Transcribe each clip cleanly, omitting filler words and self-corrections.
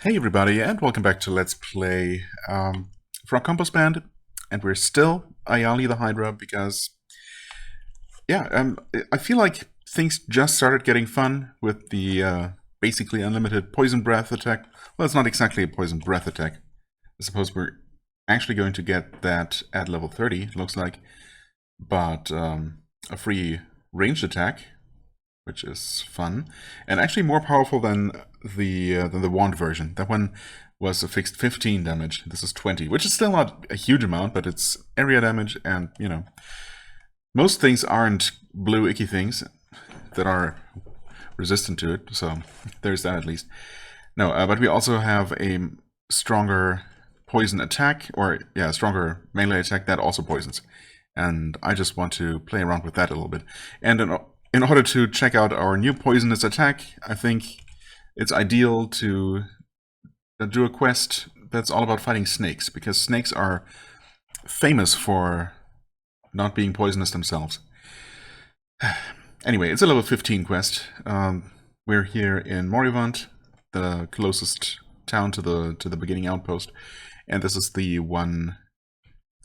Hey everybody, and welcome back to Let's Play FrogComposband, and we're still Ayali the Hydra because, I feel like things just started getting fun with the basically unlimited poison breath attack. Well, it's not exactly a poison breath attack. I suppose we're actually going to get that at level 30, looks like, but a free ranged attack, which is fun, and actually more powerful than the wand version. That one was a fixed 15 damage. This is 20, which is still not a huge amount, but it's area damage, and most things aren't blue icky things that are resistant to it. So there's that at least. No, but we also have a stronger poison attack, or stronger melee attack that also poisons. And I just want to play around with that a little bit. And in order to check out our new poisonous attack, I think it's ideal to do a quest that's all about fighting snakes, because snakes are famous for not being poisonous themselves. Anyway, it's a level 15 quest. We're here in Morivant, the closest town to the beginning outpost, and this is the one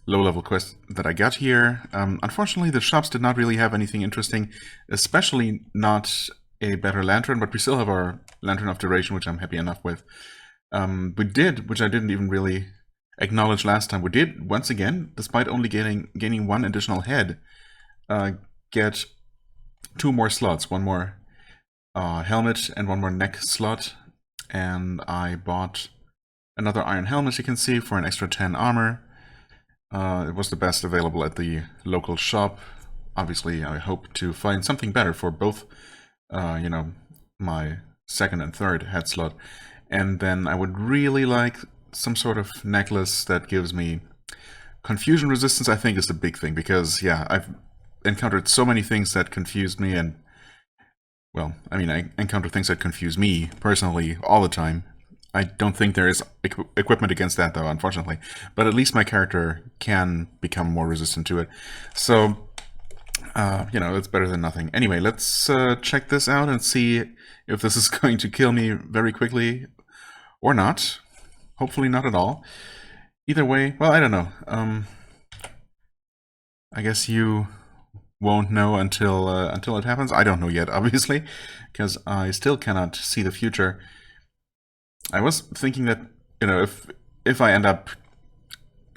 low-level quest that I got here. Unfortunately, the shops did not really have anything interesting, especially not a better lantern, but we still have our Lantern of Duration, which I'm happy enough with. We did, which I didn't even really acknowledge last time, we did, once again, despite only gaining one additional head, get 2 more slots, one more helmet and one more neck slot, and I bought another iron helmet, you can see, for an extra 10 armor. It was the best available at the local shop. Obviously, I hope to find something better for both, my second and third head slot. And then I would really like some sort of necklace that gives me confusion resistance, I think is the big thing. Because, yeah, I've encountered so many things that confused me, and, well, I mean, I encounter things that confuse me, personally, all the time. I don't think there is equipment against that, though, unfortunately. But at least my character can become more resistant to it. So, it's better than nothing. Anyway, let's check this out and see if this is going to kill me very quickly or not. Hopefully not at all. Either way, well, I don't know. I guess you won't know until it happens. I don't know yet, obviously, because I still cannot see the future. I was thinking that, if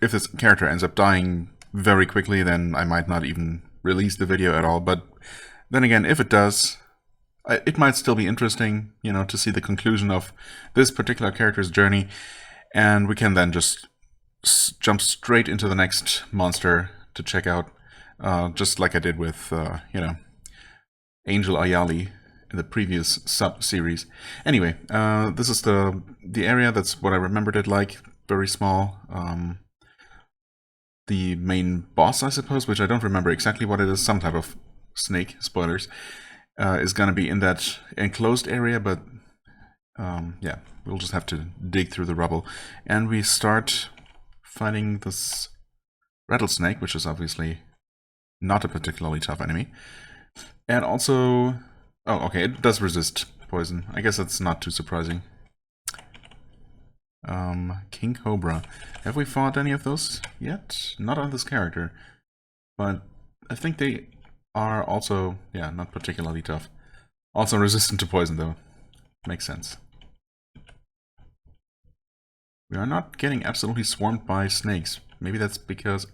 this character ends up dying very quickly, then I might not even release the video at all. But then again, if it does, it might still be interesting, to see the conclusion of this particular character's journey, and we can then just jump straight into the next monster to check out, just like I did with, Angel Ayali in the previous sub-series. Anyway, this is the area. That's what I remembered it like. Very small. The main boss, I suppose, which I don't remember exactly what it is, some type of snake, spoilers, is gonna be in that enclosed area, but yeah, we'll just have to dig through the rubble. And we start fighting this rattlesnake, which is obviously not a particularly tough enemy. And also, oh, okay, it does resist poison. I guess that's not too surprising. King Cobra. Have we fought any of those yet? Not on this character. But I think they are also, not particularly tough. Also resistant to poison, though. Makes sense. We are not getting absolutely swarmed by snakes. Maybe that's because...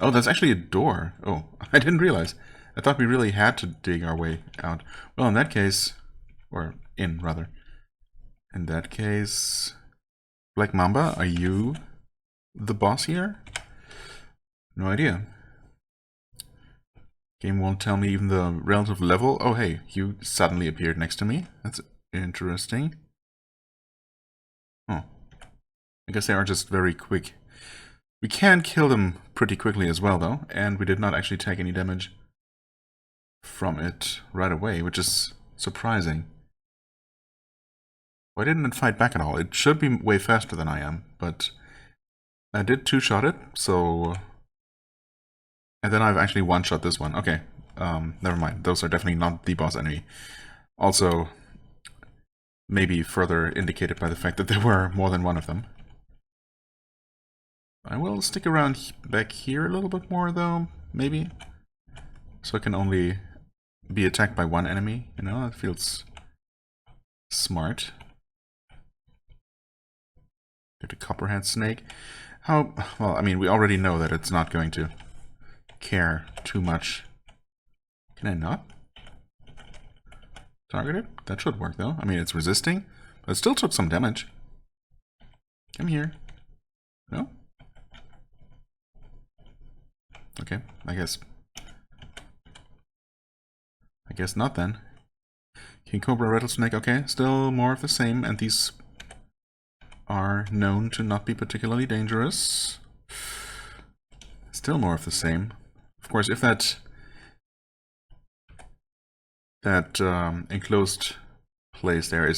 Oh, that's actually a door. Oh, I didn't realize. I thought we really had to dig our way out. Well, in that case... Or in, rather. In that case... Black Mamba, are you the boss here? No idea. Game won't tell me even the relative level. Oh, hey, you suddenly appeared next to me. That's interesting. Oh. I guess they are just very quick. We can kill them pretty quickly as well, though, and we did not actually take any damage from it right away, which is surprising. Why didn't it fight back at all? It should be way faster than I am, but I did 2-shot it, so... And then I've actually 1-shot this one. Okay, never mind. Those are definitely not the boss enemy. Also, Maybe further indicated by the fact that there were more than one of them. I will stick around back here a little bit more, though, maybe. So I can only be attacked by one enemy, you know, that feels smart. Get a copperhead snake. How, well, I mean, we already know that it's not going to care too much. Can I not target it? That should work, though. I mean, it's resisting, but it still took some damage. Come here. No? Okay, I guess not then. King Cobra, Rattlesnake, okay, still more of the same, and these are known to not be particularly dangerous. Still more of the same. Of course, if that enclosed place there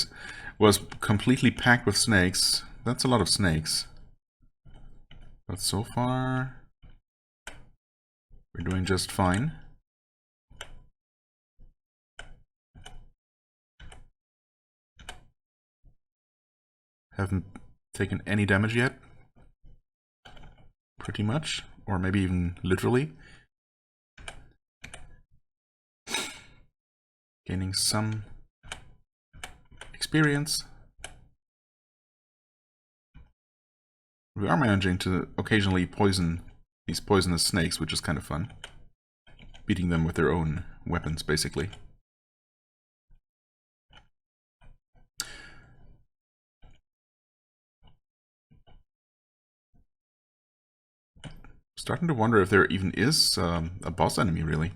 was completely packed with snakes, that's a lot of snakes. But so far, we're doing just fine. Haven't taken any damage yet. Pretty much. Or maybe even literally. Gaining some experience. We are managing to occasionally poison these poisonous snakes, which is kind of fun. Beating them with their own weapons, basically. Starting to wonder if there even is a boss enemy, really.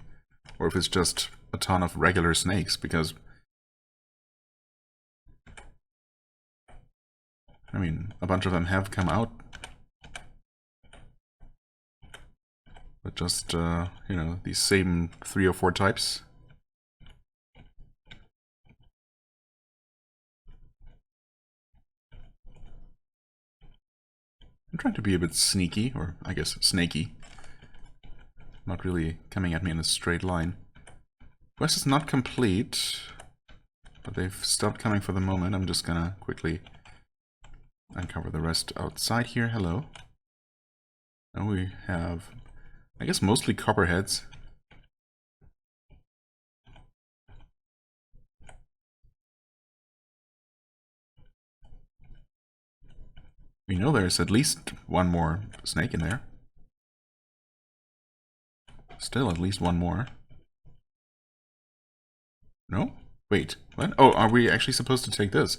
Or if it's just a ton of regular snakes, because... I mean, a bunch of them have come out. But just, you know, these same 3 or 4 types. I'm trying to be a bit sneaky, or I guess snaky. Not really coming at me in a straight line. Quest is not complete, but they've stopped coming for the moment. I'm just gonna quickly uncover the rest outside here. Hello. Now we have, I guess, mostly copperheads. We know there's at least one more snake in there. Still at least one more. No? Wait, what? Oh, are we actually supposed to take this?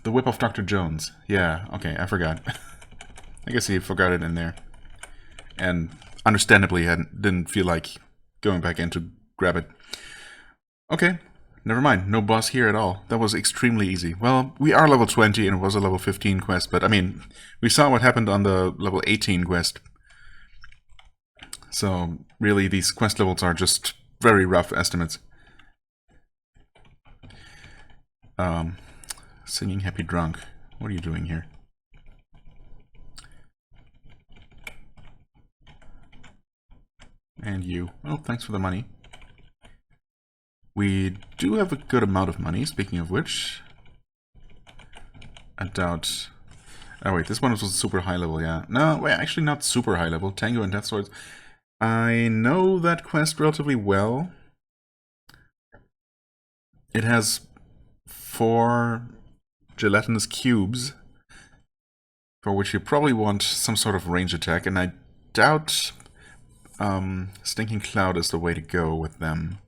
The Whip of Dr. Jones. Yeah, okay, I forgot. I guess he forgot it in there. And understandably didn't feel like going back in to grab it. Okay, never mind. No boss here at all. That was extremely easy. Well, we are level 20 and it was a level 15 quest, but I mean, we saw what happened on the level 18 quest. So, really, these quest levels are just very rough estimates. Singing Happy Drunk. What are you doing here? And you. Oh, thanks for the money. We do have a good amount of money, speaking of which. I doubt... Oh wait, this one was super high level, yeah. No, wait, actually not super high level. Tango and Death Swords. I know that quest relatively well. It has 4 gelatinous cubes, for which you probably want some sort of range attack, and I doubt Stinking Cloud is the way to go with them.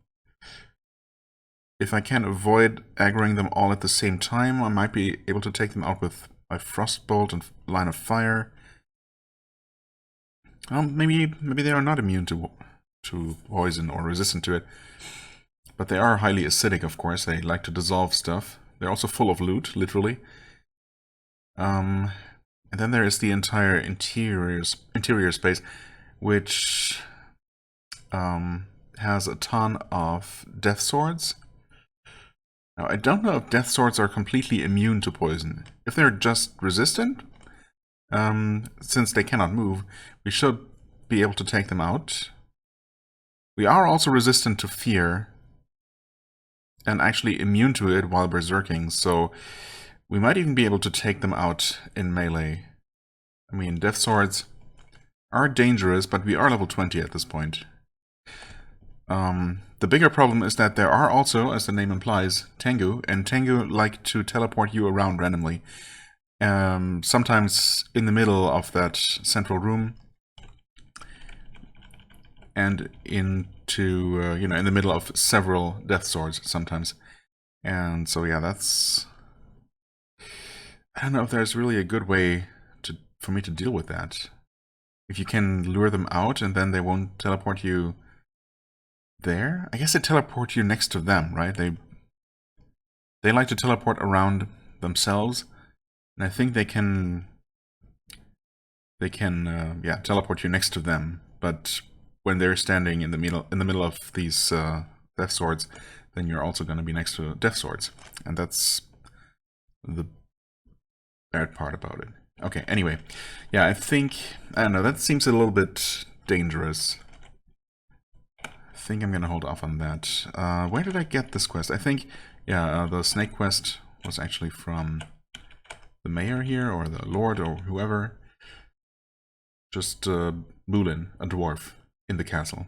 If I can avoid aggroing them all at the same time, I might be able to take them out with my Frostbolt and Line of Fire. Maybe they are not immune to poison or resistant to it. But they are highly acidic, of course. They like to dissolve stuff. They're also full of loot, literally. And then there is the entire interior space, which has a ton of Death Swords. Now, I don't know if Death Swords are completely immune to poison. If they're just resistant, since they cannot move, we should be able to take them out. We are also resistant to fear. and actually immune to it while berserking, so we might even be able to take them out in melee. I mean, Death Swords are dangerous, but we are level 20 at this point. The bigger problem is that there are also, as the name implies, Tengu, and Tengu like to teleport you around randomly. Sometimes in the middle of that central room, and into, you know, in the middle of several Death Swords sometimes. And so, yeah, that's... I don't know if there's really a good way for me to deal with that. If you can lure them out and then they won't teleport you there? I guess they teleport you next to them, right? They like to teleport around themselves, and I think they can yeah, teleport you next to them. But when they're standing in the middle of these Death Swords, then you're also going to be next to Death Swords, and that's the bad part about it. Okay, anyway, yeah, I don't know, that seems a little bit dangerous. I think I'm gonna hold off on that. Where did I get this quest? I think, yeah, the snake quest was actually from the mayor here, or the lord, or whoever. Just Bulin, a dwarf, in the castle.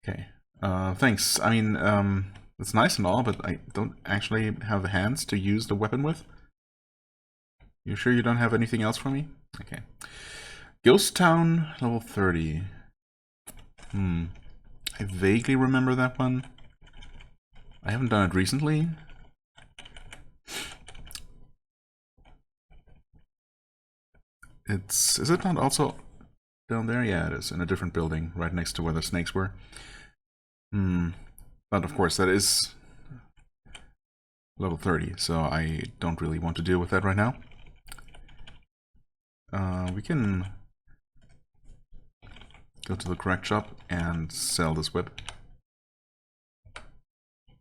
Okay, thanks. I mean, it's nice and all, but I don't actually have the hands to use the weapon with. You sure you don't have anything else for me? Okay. Ghost Town, level 30. I vaguely remember that one. I haven't done it recently. Is it not also down there? Yeah, it is, in a different building, right next to where the snakes were. But of course, that is level 30, so I don't really want to deal with that right now. We can go to the crack shop and sell this whip.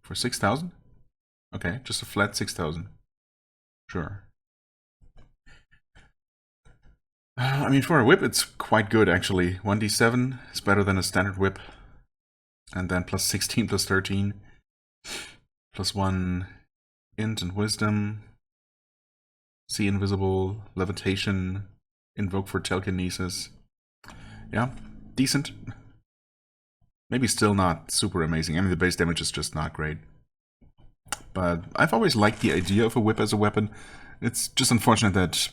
For 6,000? Okay, just a flat 6,000. Sure. I mean, for a whip, it's quite good, actually. 1d7 is better than a standard whip. And then plus 16, plus 13. Plus 1 int and wisdom. See invisible, levitation, invoke for telekinesis. Yeah, decent. Maybe still not super amazing. I mean, the base damage is just not great. But I've always liked the idea of a whip as a weapon. It's just unfortunate that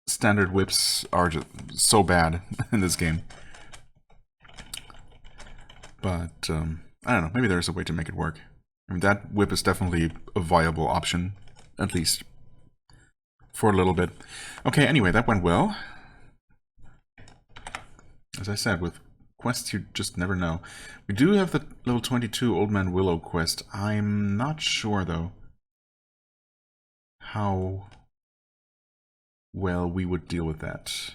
standard whips are just so bad in this game. But, I don't know, maybe there's a way to make it work. I mean, that whip is definitely a viable option, at least for a little bit. Okay, anyway, that went well. As I said, with quests you just never know. We do have the level 22 Old Man Willow quest. I'm not sure, though, how well we would deal with that.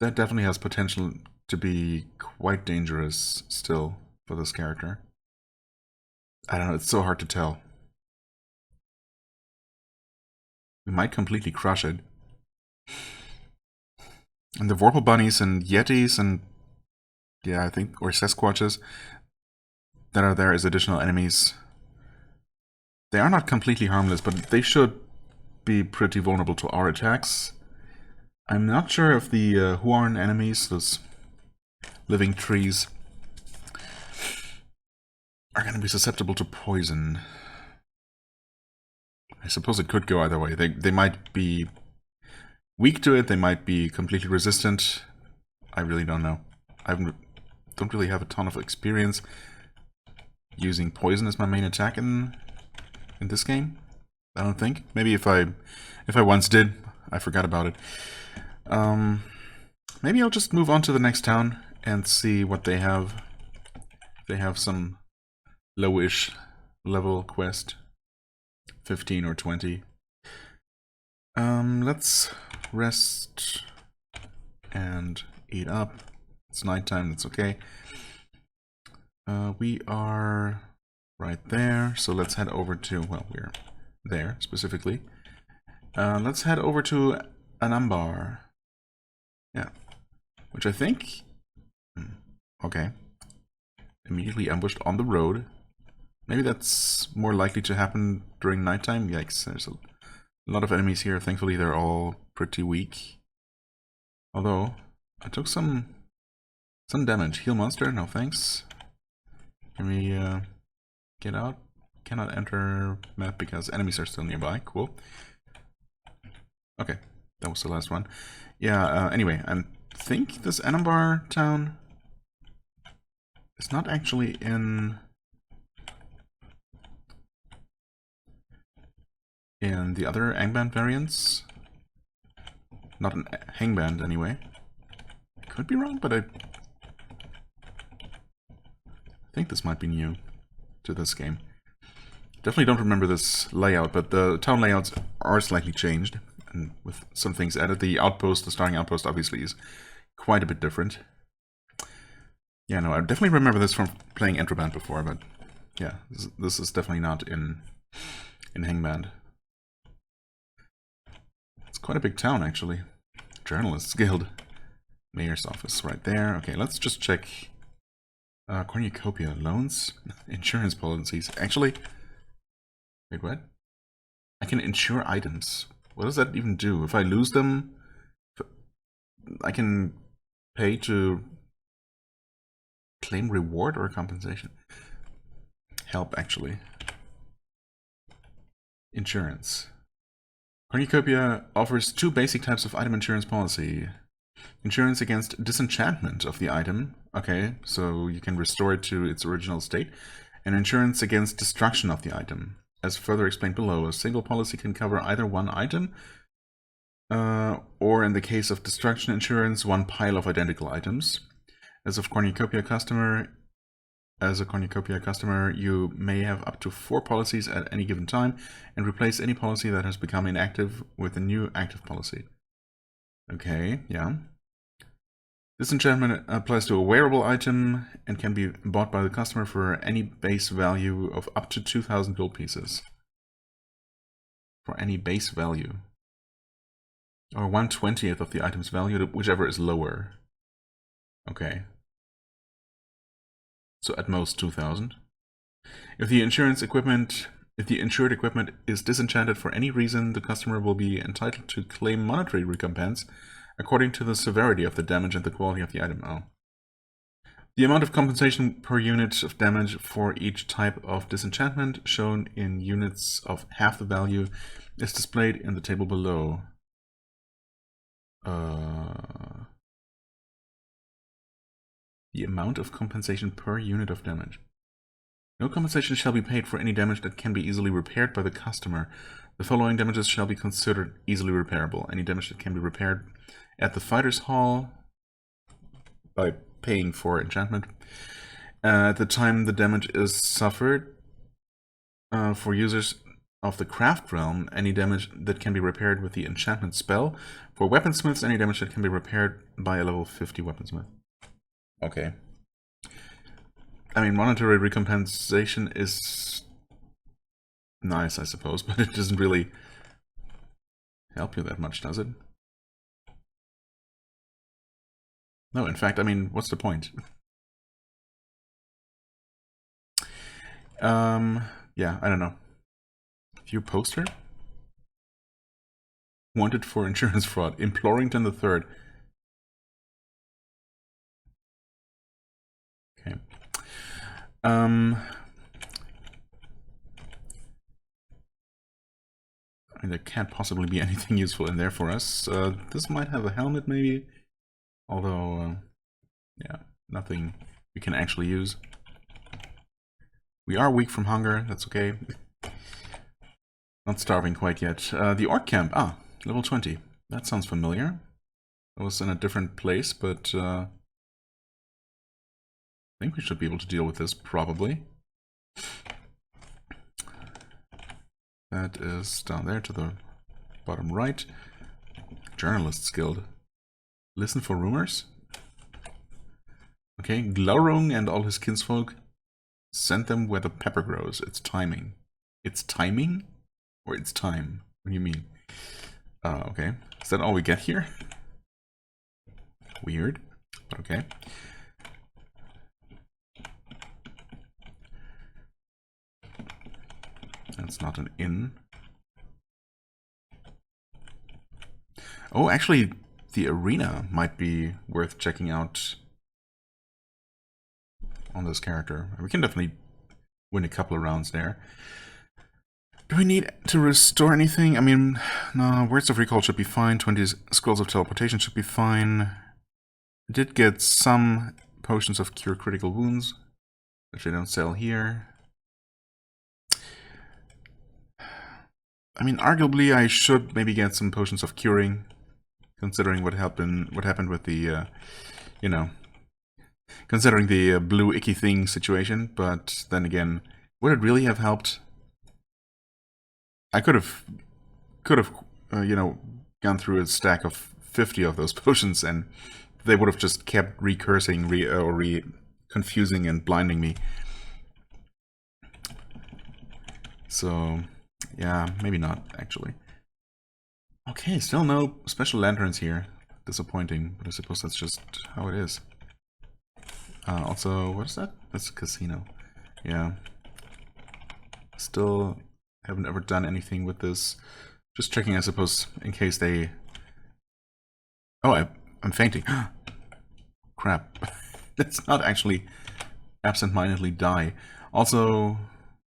That definitely has potential to be quite dangerous still for this character. I don't know, it's so hard to tell. We might completely crush it. And the Vorpal Bunnies and Yetis and, yeah, I think, or Sasquatches that are there as additional enemies. They are not completely harmless, but they should be pretty vulnerable to our attacks. I'm not sure if the Huarn enemies, those living trees, are going to be susceptible to poison. I suppose it could go either way. They might be weak to it, they might be completely resistant. I really don't know. I don't really have a ton of experience using poison as my main attack in this game. I don't think. Maybe if I once did, I forgot about it. Maybe I'll just move on to the next town and see what they have. They have some lowish level quest, 15 or 20. Let's rest and eat up. It's nighttime, that's okay. We are right there, so let's head over to, well, we're there specifically. Let's head over to Anambar. Yeah, which I think, okay, immediately ambushed on the road. Maybe that's more likely to happen during nighttime. Yikes, there's a lot of enemies here. Thankfully, they're all pretty weak. Although, I took some damage. Heal monster, no thanks. Can we get out? Cannot enter map because enemies are still nearby. Cool. Okay, that was the last one. Yeah, anyway, I think this Anambar town is not actually in the other Angband variants. Not an Hangband, anyway. Could be wrong, but I think this might be new to this game. Definitely don't remember this layout, but the town layouts are slightly changed, and with some things added. The outpost, the starting outpost, obviously is quite a bit different. Yeah, no, I definitely remember this from playing Entroband before, but yeah, this is definitely not in Hangband. It's quite a big town, actually. Journalists Guild. Mayor's office right there. Okay, let's just check cornucopia. Loans? Insurance policies. Actually, wait, what? I can insure items. What does that even do? If I lose them, I can pay to claim reward or compensation? Help, actually. Insurance. Cornucopia offers two basic types of item insurance policy. Insurance against disenchantment of the item. Okay, so you can restore it to its original state. And insurance against destruction of the item. As further explained below, a single policy can cover either one item, or in the case of destruction insurance, one pile of identical items. As a cornucopia customer, you may have up to 4 policies at any given time, and replace any policy that has become inactive with a new active policy. Okay, yeah. Disenchantment applies to a wearable item and can be bought by the customer for any base value of up to 2,000 gold pieces. For any base value. Or 1/20th of the item's value, whichever is lower. Okay. So at most 2,000. If the insured equipment is disenchanted for any reason, the customer will be entitled to claim monetary recompense according to the severity of the damage and the quality of the item. Oh. The amount of compensation per unit of damage for each type of disenchantment, shown in units of half the value, is displayed in the table below. The amount of compensation per unit of damage. No compensation shall be paid for any damage that can be easily repaired by the customer. The following damages shall be considered easily repairable. Any damage that can be repaired at the Fighter's Hall by paying for enchantment. At the time the damage is suffered, for users of the Craft Realm, any damage that can be repaired with the enchantment spell. For weaponsmiths, any damage that can be repaired by a level 50 weaponsmith. Okay. I mean, monetary recompensation is nice, I suppose, but it doesn't really help you that much, does it? No, in fact, I mean, what's the point? Yeah, I don't know. View poster? Wanted for insurance fraud. Implorington III. Okay. I mean, there can't possibly be anything useful in there for us. This might have a helmet, maybe. Although, yeah, nothing we can actually use. We are weak from hunger, that's okay. Not starving quite yet. The Orc Camp. Ah, level 20. That sounds familiar. I was in a different place, but I think we should be able to deal with this, probably. That is down there to the bottom right. Journalists Guild. Listen for rumors. Okay, Glaurung and all his kinsfolk. Send them where the pepper grows. It's timing. It's timing? Or it's time? What do you mean? Okay. Is that all we get here? Weird. But okay. That's not an inn. Oh, actually, the arena might be worth checking out on this character. We can definitely win a couple of rounds there. Do we need to restore anything? I mean, no, Words of Recall should be fine. 20 Scrolls of Teleportation should be fine. I did get some Potions of Cure Critical Wounds, which I don't sell here. I mean, arguably I should maybe get some Potions of Curing, considering what happened with the, you know, considering the blue icky thing situation. But then again, would it really have helped? I could have, you know, gone through a stack of 50 of those potions, and they would have just kept recursing, confusing and blinding me. So, yeah, maybe not, actually. Okay, still no special lanterns here. Disappointing, but I suppose that's just how it is. Also, what is that? That's a casino. Yeah. Still haven't ever done anything with this. Just checking, I suppose, in case they... Oh, I'm fainting. Crap. Let's not actually absent-mindedly die. Also,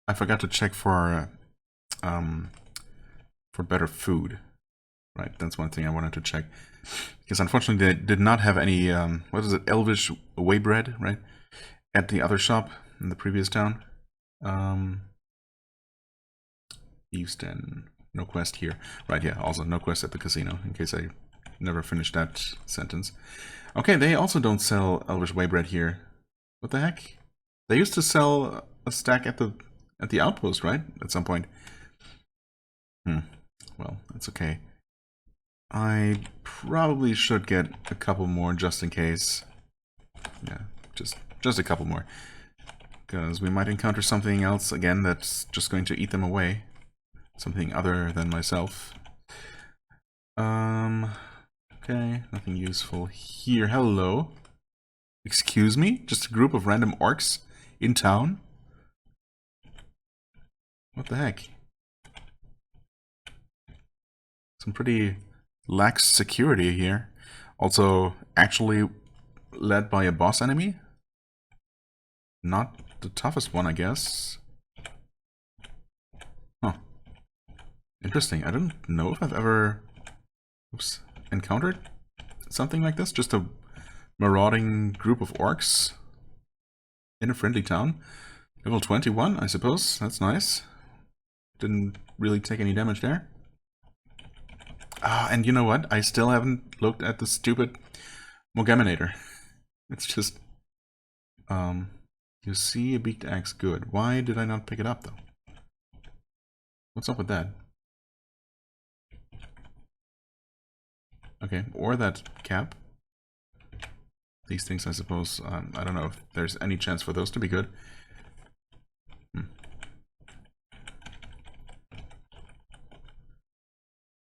I forgot to check for better food. Right, that's one thing I wanted to check. Because unfortunately they did not have any, what is it, Elvish whey bread, right? At the other shop in the previous town. Easton. No quest here. Right, yeah, also no quest at the casino, in case I never finished that sentence. Okay, they also don't sell Elvish whey bread here. What the heck? They used to sell a stack at the outpost, right? At some point. Well, that's okay. I probably should get a couple more just in case. Yeah, just a couple more. Because we might encounter something else again that's just going to eat them away. Something other than myself. Okay, nothing useful here. Hello. Excuse me? Just a group of random orcs in town? What the heck? Some pretty lax security here. Also, actually led by a boss enemy? Not the toughest one, I guess. Huh. Interesting. I don't know if I've ever encountered something like this. Just a marauding group of orcs in a friendly town. Level 21, I suppose. That's nice. Didn't really take any damage there. Ah, and you know what? I still haven't looked at the stupid Mogaminator. It's just... you see a beaked axe, good. Why did I not pick it up, though? What's up with that? Okay, or that cap. These things, I suppose, I don't know if there's any chance for those to be good.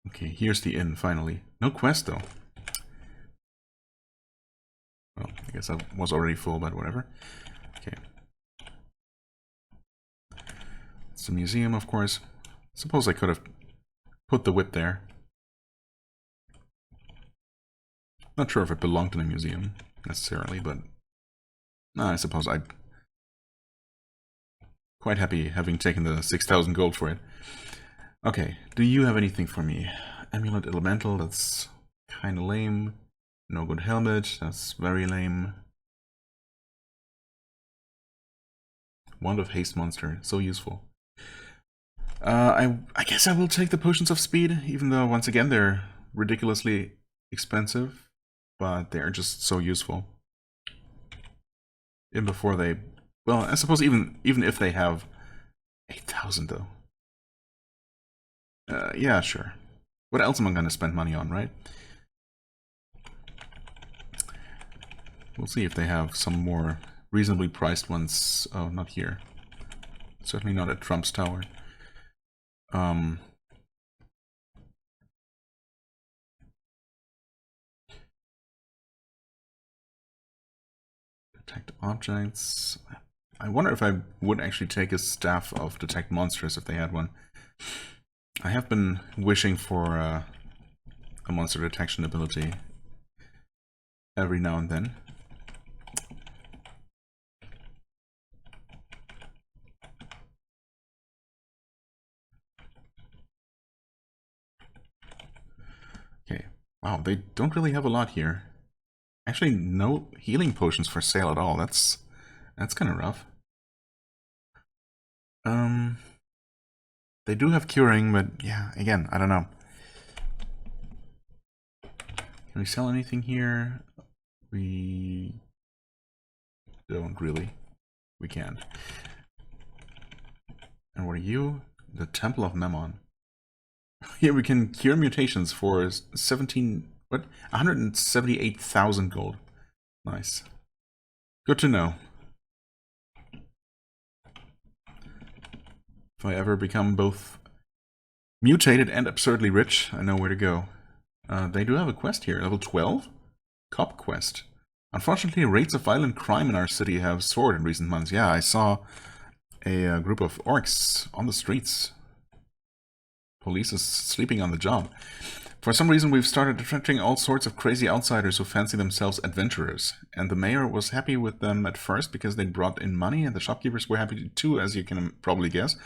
Okay, here's the inn, finally. No quest, though. Well, I guess I was already full, but whatever. Okay. It's a museum, of course. Suppose I could have put the whip there. Not sure if it belonged in a museum, necessarily, but... I suppose I'd... Quite happy having taken the 6,000 gold for it. Okay, do you have anything for me? Amulet Elemental, that's kinda lame. No good helmet, that's very lame. Wand of Haste Monster, so useful. I guess I will take the Potions of Speed, even though, once again, they're ridiculously expensive. But they're just so useful. Even before they... Well, I suppose even if they have 8,000, though. Yeah, sure. What else am I going to spend money on, right? We'll see if they have some more reasonably priced ones. Oh, not here. Certainly not at Trump's Tower. Detect objects. I wonder if I would actually take a staff of detect monsters if they had one. I have been wishing for a monster detection ability every now and then. Okay, wow, they don't really have a lot here. Actually, no healing potions for sale at all. That's kind of rough. They do have curing, but yeah, again, I don't know. Can we sell anything here? We don't really. We can't. And what are you? The Temple of Memon. Here we can cure mutations for 178,000 gold. Nice. Good to know. If I ever become both mutated and absurdly rich, I know where to go. They do have a quest here, level 12? Cop quest. Unfortunately, rates of violent crime in our city have soared in recent months. Yeah, I saw a group of orcs on the streets. Police is sleeping on the job. For some reason, we've started attracting all sorts of crazy outsiders who fancy themselves adventurers. And the mayor was happy with them at first because they brought in money, and the shopkeepers were happy too, as you can probably guess.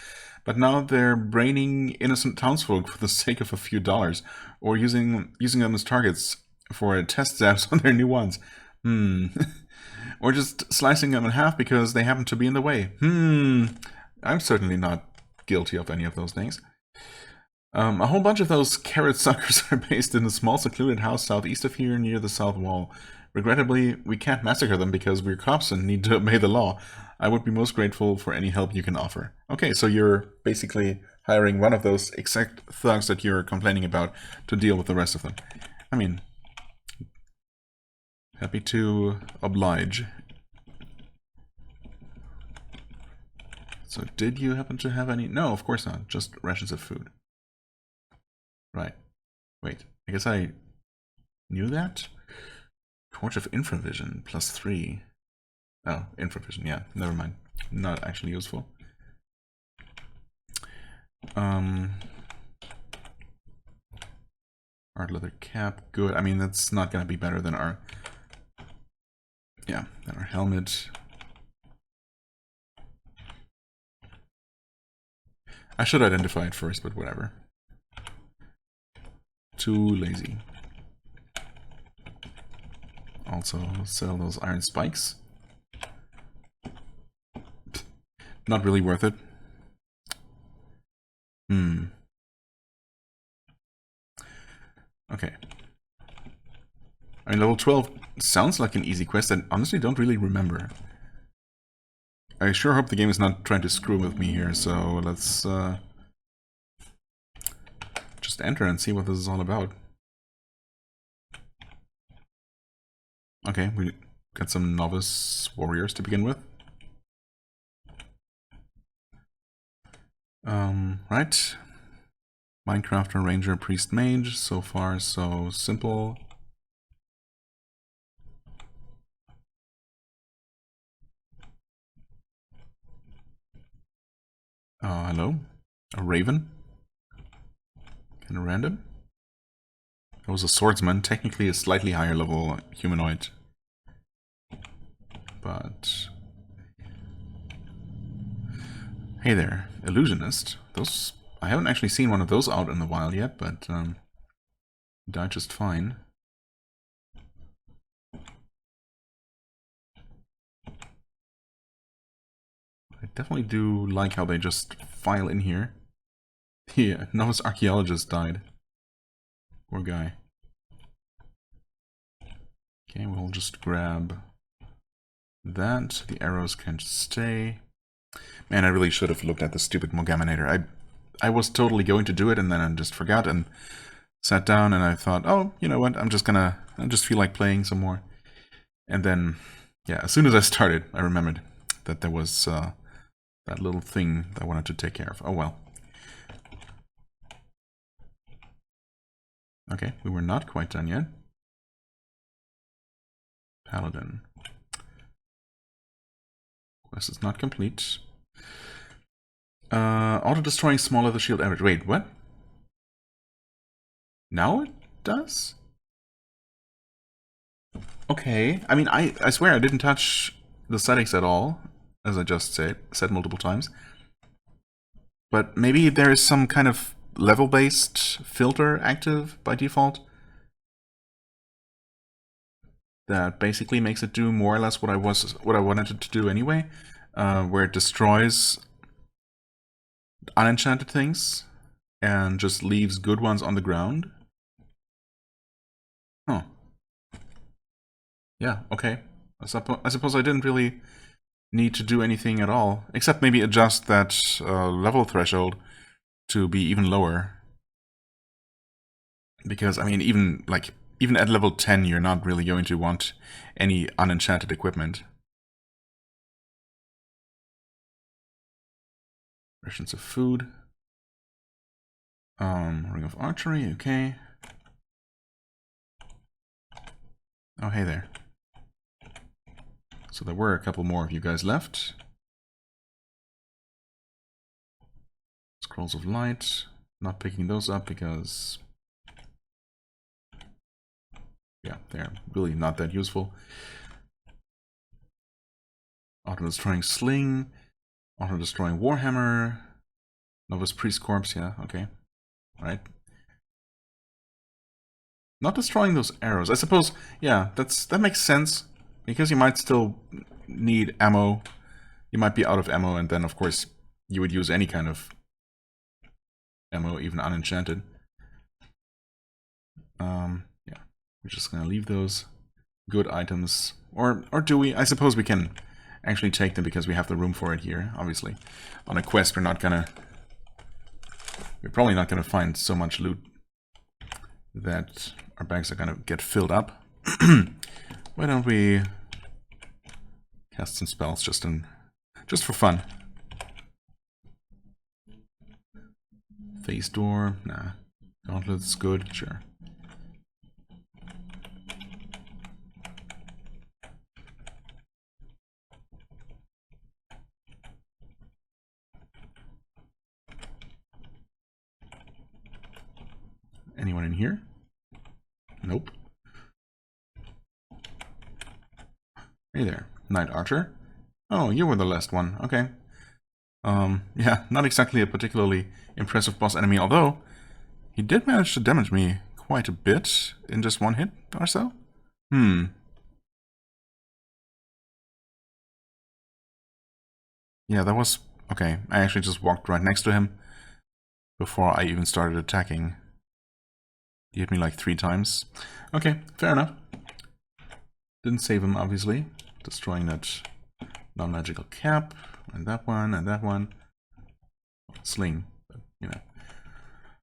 But now they're braining innocent townsfolk for the sake of a few dollars, or using them as targets for test zaps on their new ones. Or just slicing them in half because they happen to be in the way. I'm certainly not guilty of any of those things. A whole bunch of those carrot suckers are based in a small secluded house southeast of here near the south wall. Regrettably, we can't massacre them because we're cops and need to obey the law. I would be most grateful for any help you can offer. Okay, so you're basically hiring one of those exact thugs that you're complaining about to deal with the rest of them. I mean, happy to oblige. So did you happen to have any? No, of course not. Just rations of food. Right. Wait, I guess I knew that? Torch of Infravision, +3. Oh, Infravision, yeah, never mind. Not actually useful. Hard leather cap, good. I mean, that's not gonna be better than our... Yeah, than our helmet. I should identify it first, but whatever. Too lazy. Also sell those iron spikes. Not really worth it. Okay. I mean, level 12 sounds like an easy quest, and honestly don't really remember. I sure hope the game is not trying to screw with me here, so let's just enter and see what this is all about. Okay, we got some novice warriors to begin with. Right. Minecrafter, Ranger, Priest, Mage. So far, so simple. Hello? A raven? Kind of random. That was a swordsman, technically a slightly higher level humanoid. But... Hey there, illusionist. Those... I haven't actually seen one of those out in the wild yet, but died just fine. I definitely do like how they just file in here. The novice archaeologist died. Poor guy. Okay, we'll just grab that. The arrows can stay. Man, I really should have looked at the stupid Mogaminator. I was totally going to do it, and then I just forgot and sat down, and I thought, oh, you know what, I just feel like playing some more. And then, yeah, as soon as I started, I remembered that there was that little thing that I wanted to take care of. Oh well. Okay, we were not quite done yet. Paladin. This is not complete. Auto-destroying smaller the shield average. Wait, what? Now it does? Okay. I mean, I swear I didn't touch the settings at all, as I just said multiple times. But maybe there is some kind of level-based filter active by default that basically makes it do more or less what I wanted it to do anyway, where it destroys unenchanted things and just leaves good ones on the ground. Huh. Yeah, okay. I suppose I didn't really need to do anything at all, except maybe adjust that level threshold to be even lower. Because, I mean, even at level 10, you're not really going to want any unenchanted equipment. Rations of food. Ring of archery, okay. Oh, hey there. So there were a couple more of you guys left. Scrolls of light. Not picking those up because... yeah, they're really not that useful. Auto-destroying sling. Auto-destroying warhammer. Novice priest corpse, yeah, okay. Right. Not destroying those arrows. I suppose, yeah, that makes sense. Because you might still need ammo. You might be out of ammo, and then, of course, you would use any kind of ammo, even unenchanted. Yeah, we're just gonna leave those good items. Or do we? I suppose we can actually take them because we have the room for it here, obviously. On a quest, we're probably not gonna find so much loot that our bags are gonna get filled up. Why don't we cast some spells just for fun? Phase door, nah. Gauntlets, good, sure. Anyone in here? Nope. Hey there, Knight Archer. Oh, you were the last one, okay. Yeah, not exactly a particularly impressive boss enemy, although he did manage to damage me quite a bit in just one hit or so. Yeah, that was... okay, I actually just walked right next to him before I even started attacking. He hit me like 3 times. Okay, fair enough. Didn't save him, obviously. Destroying that non-magical cap, and that one, and that one. Sling, but, you know.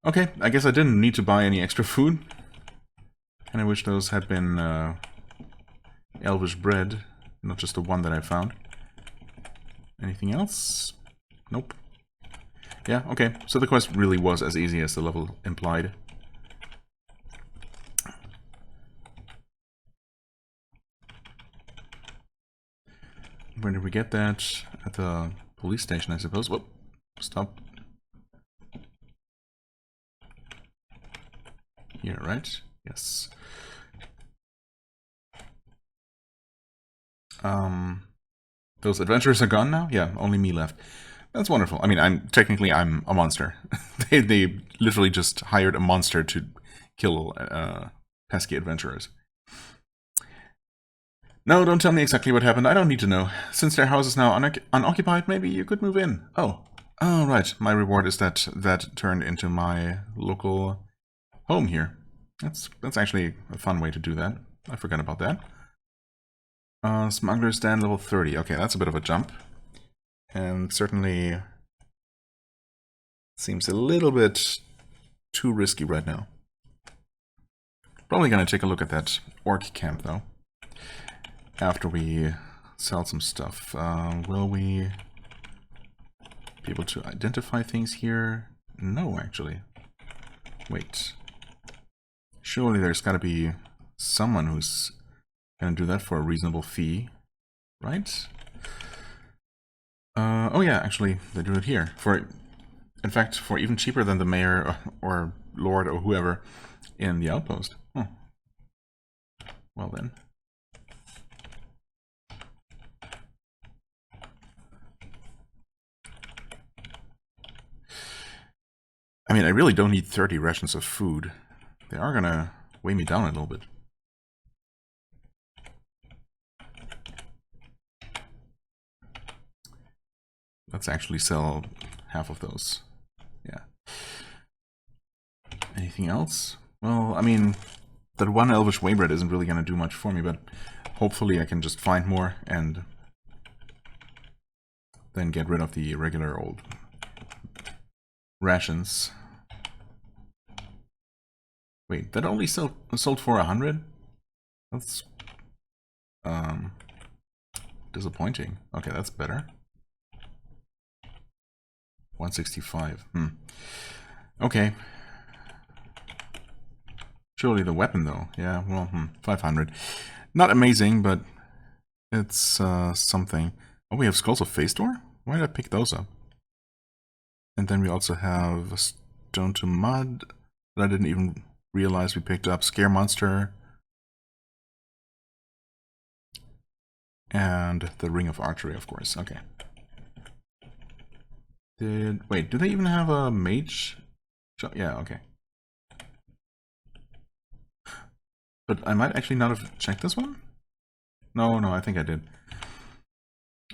Okay, I guess I didn't need to buy any extra food. And I wish those had been elvish bread, not just the one that I found. Anything else? Nope. Yeah, okay, so the quest really was as easy as the level implied. Where did we get that? At the police station, I suppose. Whoop, stop. Here, right? Yes. Those adventurers are gone now? Yeah, only me left. That's wonderful. I mean, I'm a monster. they literally just hired a monster to kill pesky adventurers. No, don't tell me exactly what happened. I don't need to know. Since their house is now unoccupied, maybe you could move in. Oh, right. My reward is that turned into my local home here. That's actually a fun way to do that. I forgot about that. Smuggler stand level 30. Okay, that's a bit of a jump. And certainly seems a little bit too risky right now. Probably gonna take a look at that orc camp, though. After we sell some stuff. Will we be able to identify things here? No, actually. Wait. Surely there's gotta be someone who's gonna do that for a reasonable fee, right? Oh yeah, actually, they do it here. In fact, for even cheaper than the mayor or lord or whoever in the outpost. Oh. Well then. I mean, I really don't need 30 rations of food. They are gonna weigh me down a little bit. Let's actually sell half of those. Yeah. Anything else? Well, I mean, that one elvish waybread isn't really gonna do much for me, but hopefully I can just find more and then get rid of the regular old rations. Wait, that only sold for 100? That's disappointing. Okay, that's better. 165. Okay. Surely the weapon, though. Yeah, well, 500. Not amazing, but it's something. Oh, we have Skulls of Phastor? Why did I pick those up? And then we also have a Stone to Mud that I didn't even realize we picked up. Scare Monster. And the Ring of Archery, of course. Okay. Wait, do they even have a mage? Yeah, okay. But I might actually not have checked this one? No, I think I did.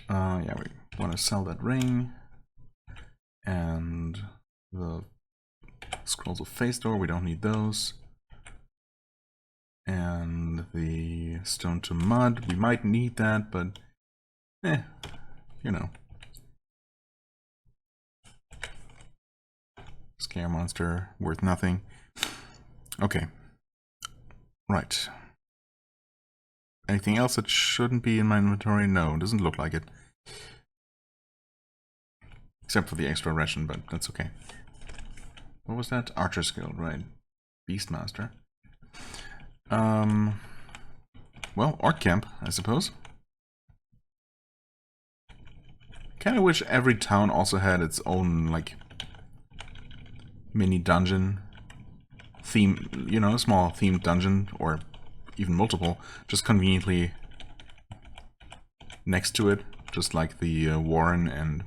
Yeah, we want to sell that ring. And the Scrolls of Phastor, we don't need those. And the Stone to Mud, we might need that, but you know. Scare Monster, worth nothing. Okay. Right. Anything else that shouldn't be in my inventory? No, doesn't look like it. Except for the extra ration, but that's okay. What was that? Archer's Guild, right. Beastmaster. Well, Orc Camp, I suppose. Kinda wish every town also had its own, like, mini dungeon theme, you know, a small themed dungeon, or even multiple, just conveniently next to it, just like the Warren and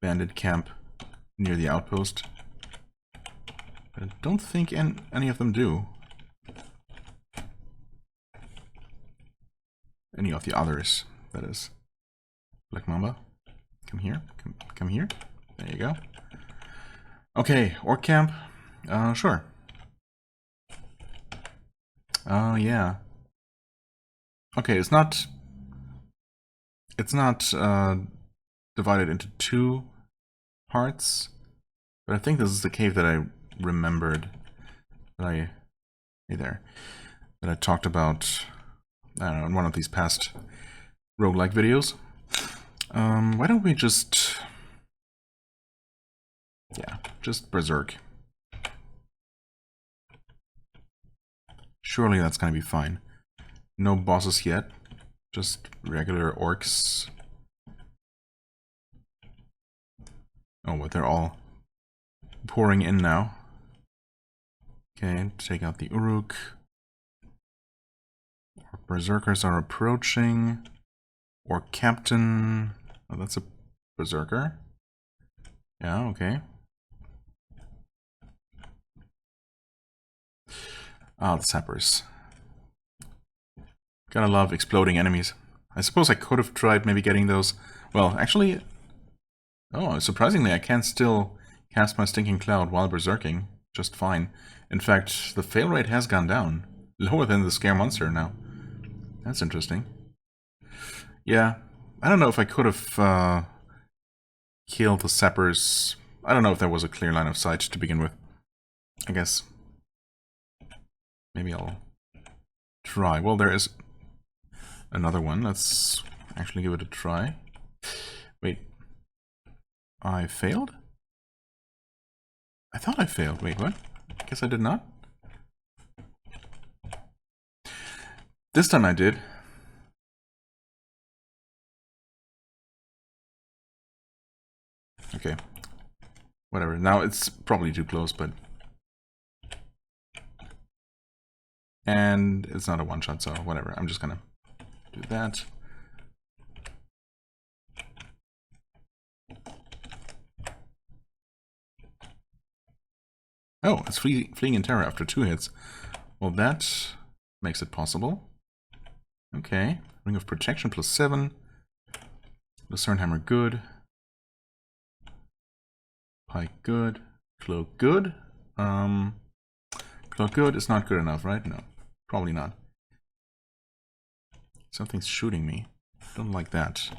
Bandit Camp near the outpost. I don't think any of them do. Any of the others, that is. Black Mamba, come here, come here. There you go. Okay, Orc Camp, sure. Oh, yeah. Okay, it's not divided into two parts, but I think this is the cave that I remembered that I talked about, I don't know, in one of these past roguelike videos. Why don't we just berserk. Surely that's gonna be fine. No bosses yet, just regular orcs. Oh, but they're all pouring in now. Okay, take out the Uruk. Berserkers are approaching. Or Captain. Oh, that's a berserker. Yeah, okay. Oh, the sappers. Gotta love exploding enemies. I suppose I could have tried maybe getting those. Well, actually. Oh, surprisingly, I can still cast my Stinking Cloud while berserking just fine. In fact, the fail rate has gone down. Lower than the Scare Monster now. That's interesting. Yeah, I don't know if I could have killed the sappers. I don't know if there was a clear line of sight to begin with. I guess maybe I'll try. Well, there is another one. Let's actually give it a try. Wait. I failed? I thought I failed. Wait, what? I guess I did not. This time I did. Okay. Whatever. Now it's probably too close, but... And it's not a one-shot, so whatever. I'm just gonna do that. Oh, it's fleeing in terror after 2 hits. Well, that makes it possible. Okay. Ring of Protection +7. Lucerne Hammer, good. Pike, good. Cloak, good. Cloak, good is not good enough, right? No, probably not. Something's shooting me. Don't like that.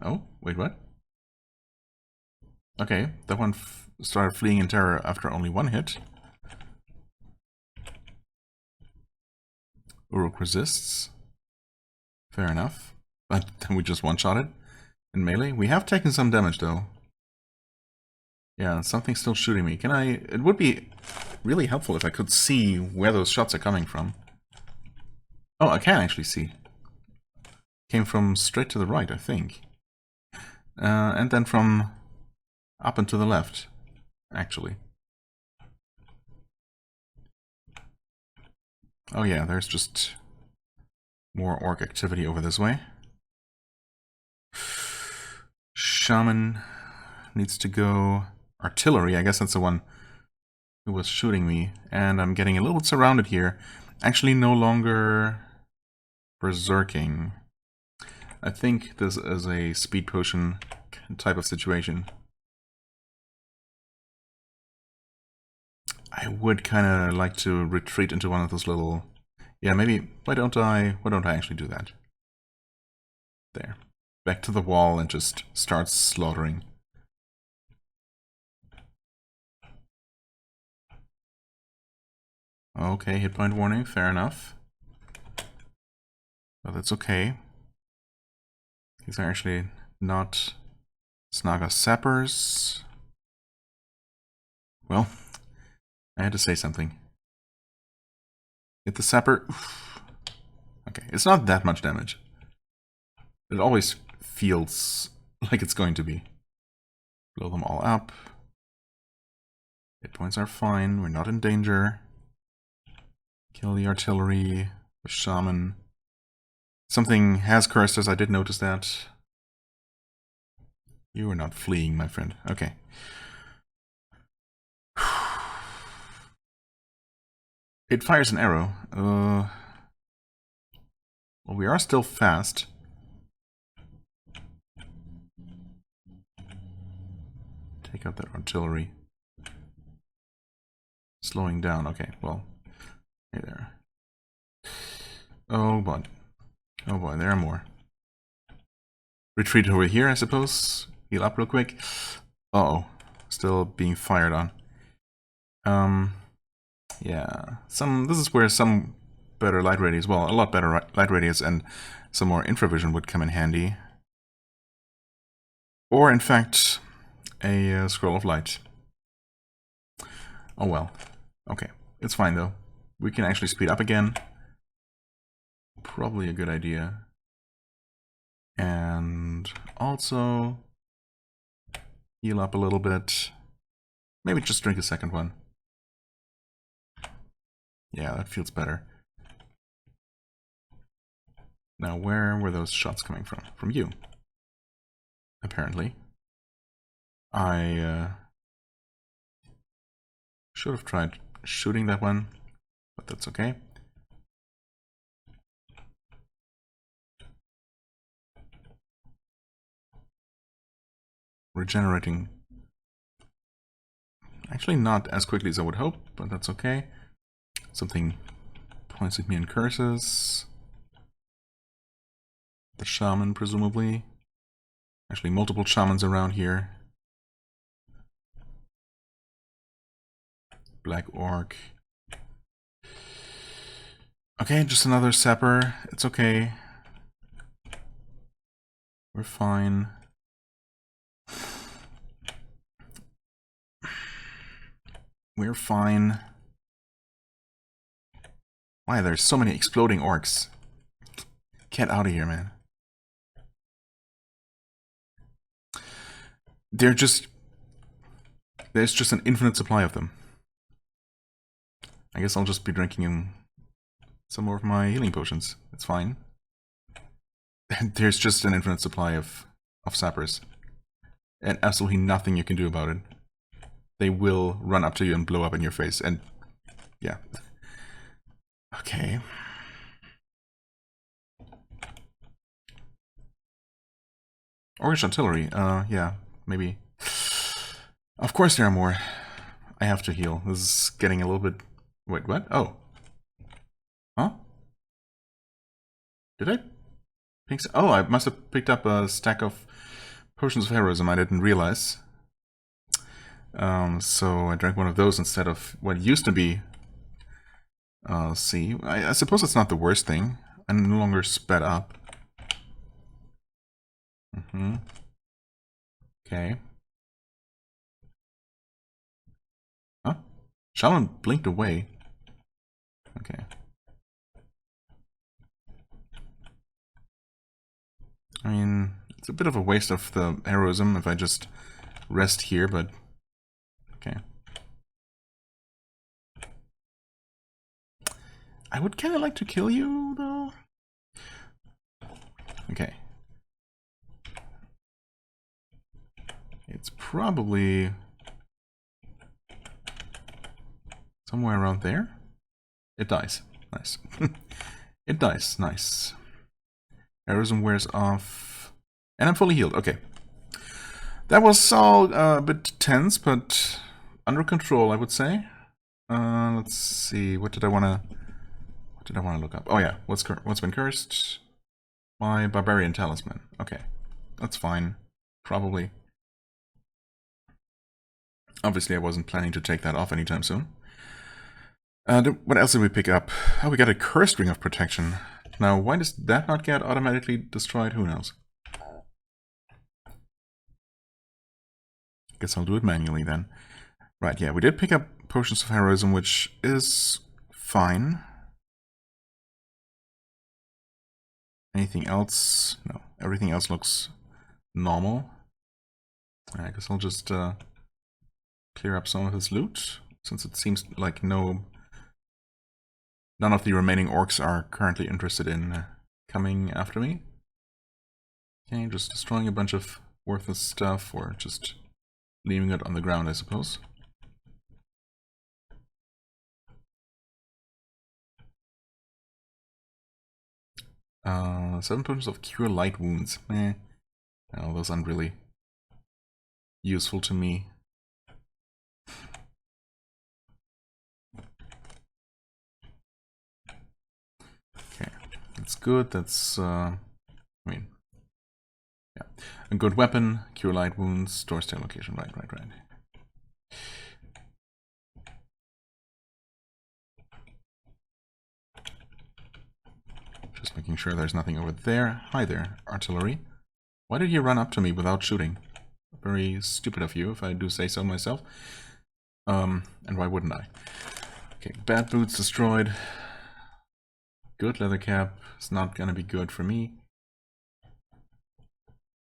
Oh, wait, what? Okay, that one started fleeing in terror after only 1 hit. Uruk resists. Fair enough. But then we just one-shot it in melee. We have taken some damage, though. Yeah, something's still shooting me. Can I... It would be really helpful if I could see where those shots are coming from. Oh, I can actually see. Came from straight to the right, I think. And then from up and to the left, actually. Oh yeah, there's just more orc activity over this way. Shaman needs to go. Artillery, I guess that's the one who was shooting me. And I'm getting a little bit surrounded here. Actually no longer berserking. I think this is a speed potion type of situation. I would kind of like to retreat into one of those little... Yeah, maybe... Why don't I actually do that? There. Back to the wall and just start slaughtering. Okay, hit point warning, fair enough. But that's okay. These are actually not Snaga sappers. Well, I had to say something. Hit the sapper. Oof. Okay, it's not that much damage. It always feels like it's going to be. Blow them all up. Hit points are fine, we're not in danger. Kill the artillery, the shaman. Something has cursed us, I did notice that. You are not fleeing, my friend. Okay. It fires an arrow. Well, we are still fast. Take out that artillery. Slowing down. Okay, well. Hey there. Oh boy. Oh boy, there are more. Retreat over here, I suppose. Heal up real quick. Uh-oh. Still being fired on. Yeah. This is where some better light radius, well, a lot better light radius and some more infravision would come in handy. Or, in fact, a scroll of light. Oh well. Okay. It's fine, though. We can actually speed up again. Probably a good idea. And also heal up a little bit. Maybe just drink a second one. Yeah, that feels better. Now, where were those shots coming from? From you. Apparently. I should have tried shooting that one, but that's okay. Regenerating. Actually not as quickly as I would hope, but that's okay. Something points at me and curses. The shaman, presumably. Actually, multiple shamans around here. Black orc. Okay, just another sapper. It's okay. We're fine. We're fine. Why, there's so many exploding orcs. Get out of here, man. There's just an infinite supply of them. I guess I'll just be drinking some more of my healing potions. It's fine. There's just an infinite supply of sappers. And absolutely nothing you can do about it. They will run up to you and blow up in your face, and yeah. Okay. Orange artillery, yeah, maybe. Of course there are more. I have to heal. This is getting a little bit... Wait, what? Oh. Huh? Did I pick... Oh, I must have picked up a stack of potions of heroism I didn't realize. So I drank one of those instead of what used to be... see, I suppose it's not the worst thing. I'm no longer sped up. Okay. Huh? Shaman blinked away. Okay. I mean, it's a bit of a waste of the heroism if I just rest here, but... Okay. I would kind of like to kill you, though. Okay. It's probably... somewhere around there? It dies. Nice. It dies. Nice. Heroism wears off. And I'm fully healed. Okay. That was all a bit tense, but under control, I would say. Let's see. What did I want to look up? Oh yeah. What's been cursed? My barbarian talisman. Okay. That's fine. Probably. Obviously, I wasn't planning to take that off anytime soon. What else did we pick up? Oh, we got a cursed ring of protection. Now, why does that not get automatically destroyed? Who knows? Guess I'll do it manually then. Right, yeah, we did pick up potions of heroism, which is fine. Anything else? No, everything else looks normal. I guess I'll just clear up some of his loot, since it seems like none of the remaining orcs are currently interested in coming after me. Okay, just destroying a bunch of worthless stuff, or just leaving it on the ground, I suppose. Seven potions of cure light wounds. Well, those aren't really useful to me. Okay, that's good. That's I mean, yeah, a good weapon. Cure light wounds. Store state location. Right. Just making sure there's nothing over there. Hi there, artillery. Why did you run up to me without shooting? Very stupid of you, if I do say so myself. And why wouldn't I? Okay, bad boots destroyed. Good leather cap. It's not gonna be good for me.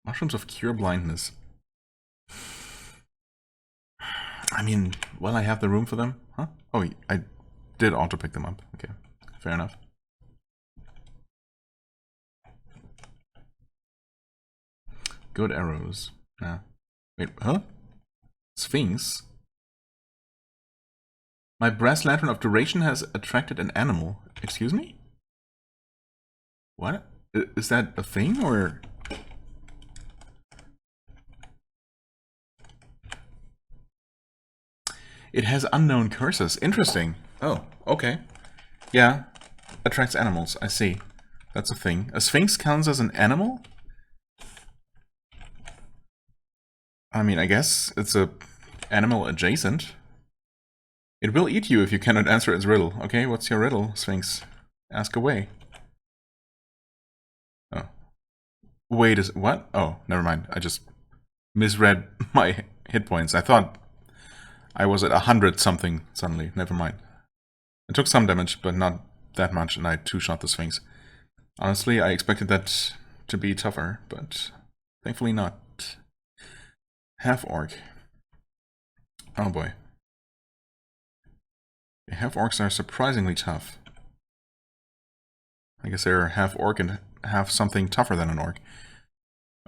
Mushrooms of cure blindness. I mean, well, I have the room for them. Huh? Oh, I did auto pick them up. Okay, fair enough. Good arrows. Yeah. Wait, huh? Sphinx? My brass lantern of duration has attracted an animal. Excuse me? What? Is that a thing, or...? It has unknown curses. Interesting. Oh, okay. Yeah. Attracts animals. I see. That's a thing. A sphinx counts as an animal? I mean, I guess it's a animal adjacent. It will eat you if you cannot answer its riddle. Okay, what's your riddle, Sphinx? Ask away. Oh. Wait, what? Oh, never mind. I just misread my hit points. I thought I was at 100 something suddenly. Never mind. I took some damage, but not that much, and I two-shot the Sphinx. Honestly, I expected that to be tougher, but thankfully not. Half-orc. Oh boy. Half-orcs are surprisingly tough. I guess they're half-orc and half something tougher than an orc.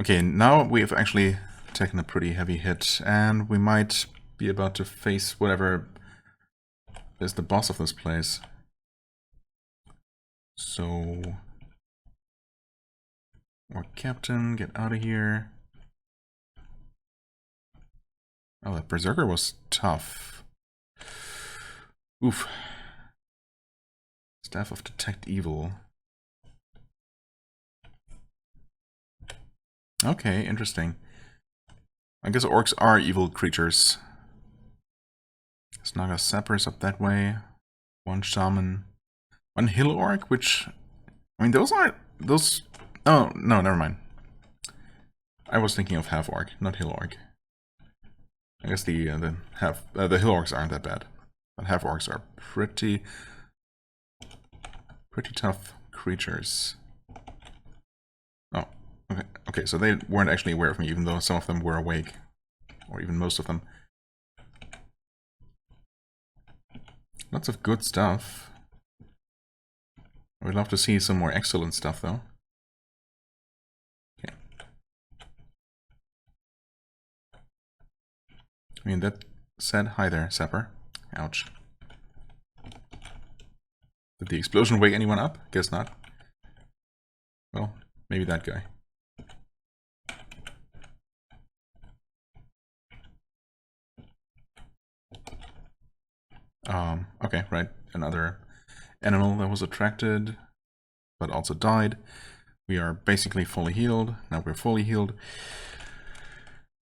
Okay, now we've actually taken a pretty heavy hit, and we might be about to face whatever is the boss of this place. So... Or captain, get out of here. Oh, that berserker was tough. Oof. Staff of Detect Evil. Okay, interesting. I guess orcs are evil creatures. Snaga Sappers up that way. One shaman. One hill orc, which... I mean, those aren't... Those... Oh, no, never mind. I was thinking of half orc, not hill orc. I guess the hill orcs aren't that bad. But half orcs are pretty tough creatures. Oh, okay. Okay, so they weren't actually aware of me, even though some of them were awake. Or even most of them. Lots of good stuff. I would love to see some more excellent stuff, though. Okay. I mean, that said, hi there, Sapper. Ouch. Did the explosion wake anyone up? Guess not. Well, maybe that guy. Okay, right. Another animal that was attracted, but also died. We are basically fully healed. Now we're fully healed.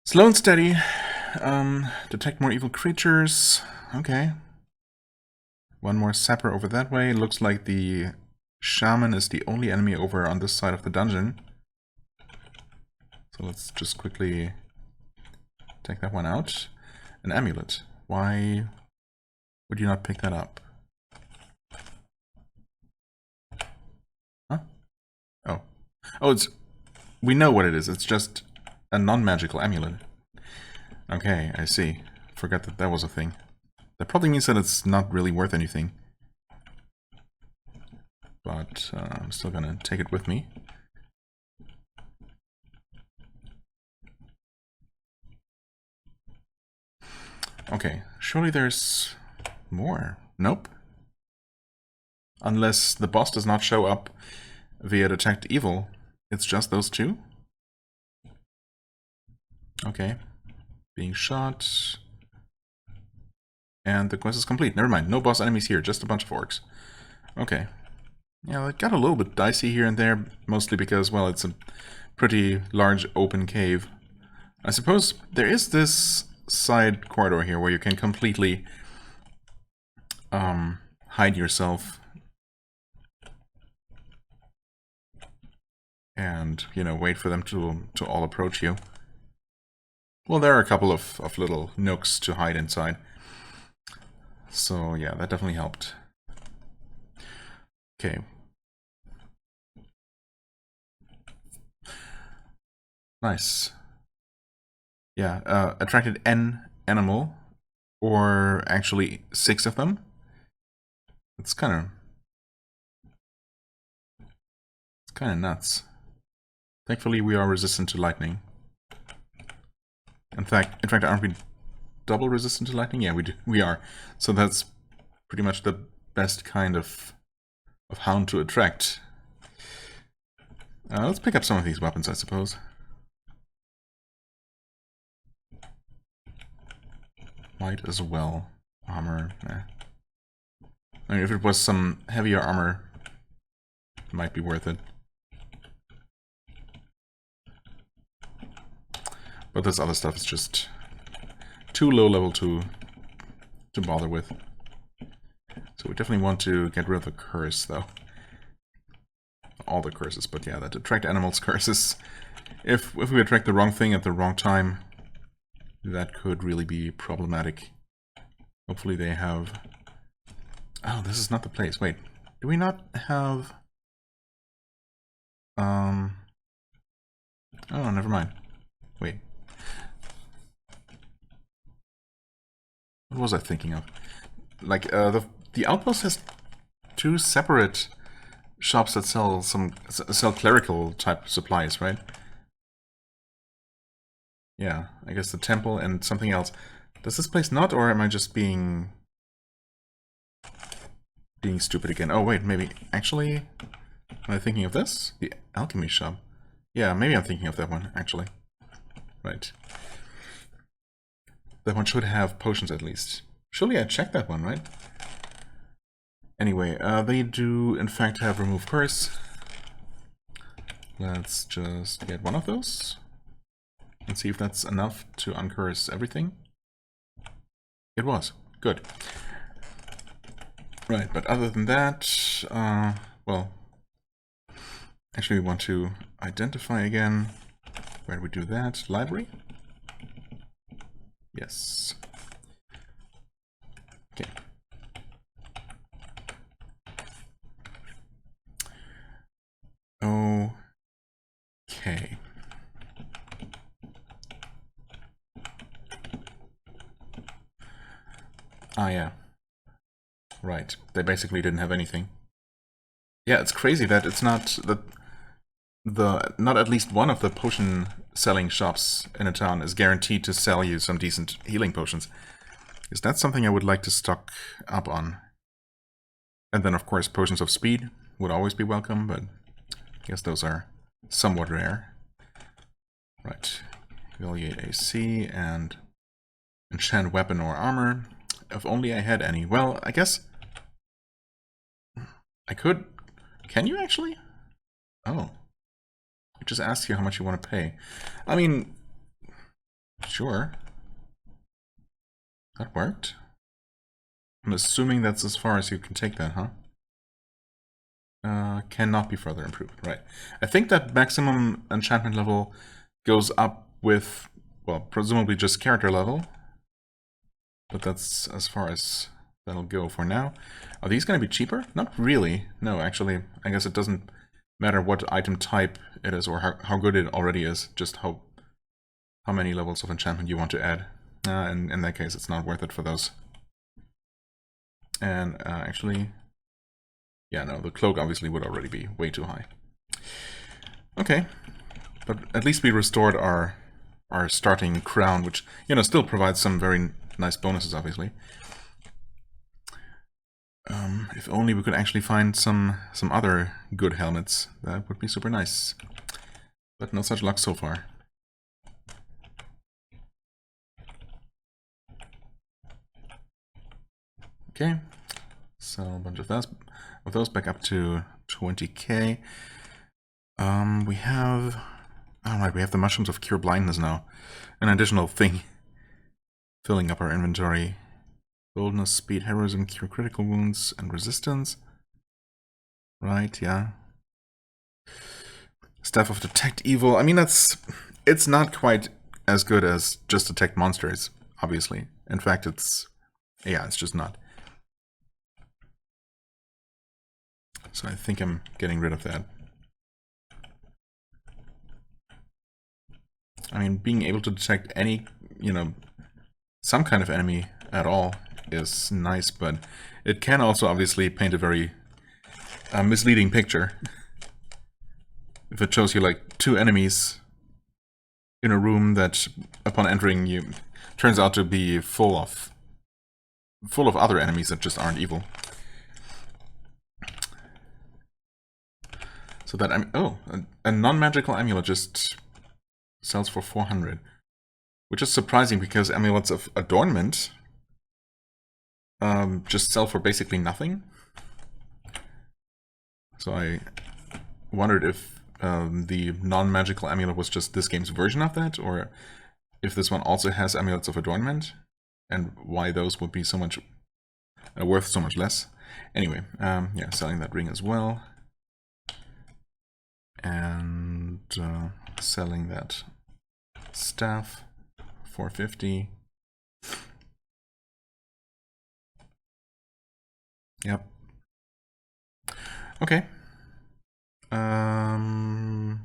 Slow and steady. Detect more evil creatures. Okay. One more sapper over that way. Looks like the shaman is the only enemy over on this side of the dungeon. So let's just quickly take that one out. An amulet. Why would you not pick that up? Huh? Oh. Oh, it's... We know what it is. It's just a non-magical amulet. Okay, I see. Forgot that that was a thing. That probably means that it's not really worth anything. But I'm still gonna take it with me. Okay, surely there's more. Nope. Unless the boss does not show up via Detect Evil. It's just those two? Okay. Being shot. And the quest is complete. Never mind. No boss enemies here. Just a bunch of orcs. Okay. Yeah, it got a little bit dicey here and there. Mostly because, well, it's a pretty large open cave. I suppose there is this side corridor here where you can completely hide yourself. And, you know, wait for them to all approach you. Well, there are a couple of little nooks to hide inside. So, yeah, that definitely helped. Okay. Nice. Yeah, attracted N animal, or actually 6 of them. It's kind of nuts. Thankfully, we are resistant to lightning. In fact, aren't we double resistant to lightning? Yeah, we are. So that's pretty much the best kind of hound to attract. Let's pick up some of these weapons, I suppose. Might as well. Armor, nah. I mean, if it was some heavier armor, it might be worth it. But this other stuff is just too low level to bother with. So we definitely want to get rid of the curse, though. All the curses, but yeah, that attract animals curses. If we attract the wrong thing at the wrong time, that could really be problematic. Hopefully they have... Oh, this is not the place. Wait, do we not have... Oh, never mind. Wait. What was I thinking of? Like, the outpost has two separate shops that sell clerical type supplies, right? Yeah, I guess the temple and something else. Does this place not, or am I just being stupid again? Oh wait, maybe actually, am I thinking of this? The alchemy shop. Yeah, maybe I'm thinking of that one actually. Right. That one should have potions at least. Surely I checked that one, right? Anyway, they do in fact have remove curse. Let's just get one of those and see if that's enough to uncurse everything. It was. Good. Right, but other than that, well, actually we want to identify again. Where do we do that? Library? Yes. Okay. Okay. Ah, yeah. Right. They basically didn't have anything. Yeah, it's crazy that it's not not at least one of the potion selling shops in a town is guaranteed to sell you some decent healing potions. Because that's something I would like to stock up on. And then, of course, potions of speed would always be welcome, but I guess those are somewhat rare. Right. Evaluate AC and enchant weapon or armor. If only I had any. Well, I guess I could. Can you actually? Oh. It just asks you how much you want to pay. I mean, sure. That worked. I'm assuming that's as far as you can take that, huh? Cannot be further improved, right. I think that maximum enchantment level goes up with, well, presumably just character level. But that's as far as that'll go for now. Are these going to be cheaper? Not really. No, actually, I guess it doesn't matter what item type it is or how good it already is, just how many levels of enchantment you want to add. And in that case, it's not worth it for those. And actually, yeah, no, the cloak obviously would already be way too high. Okay, but at least we restored our starting crown, which, you know, still provides some very nice bonuses, obviously. If only we could actually find some other good helmets, that would be super nice. But no such luck so far. Okay, sell a bunch of those back up to 20k. We have, alright, we have the mushrooms of cure blindness now, an additional thing filling up our inventory. Boldness, speed, heroism, cure critical wounds, and resistance. Right, yeah. Staff of Detect Evil. I mean, it's not quite as good as just Detect Monsters, obviously. In fact, it's just not. So I think I'm getting rid of that. I mean, being able to detect any, some kind of enemy at all is nice, but it can also obviously paint a very misleading picture. If it shows you like two enemies in a room that upon entering you turns out to be full of other enemies that just aren't evil. So that a non-magical amulet just sells for 400, which is surprising because amulets of adornment just sell for basically nothing. So I wondered if the non-magical amulet was just this game's version of that, or if this one also has amulets of adornment, and why those would be so much worth so much less. Anyway, yeah, selling that ring as well, and selling that staff, 450. Yep. Okay. Oh,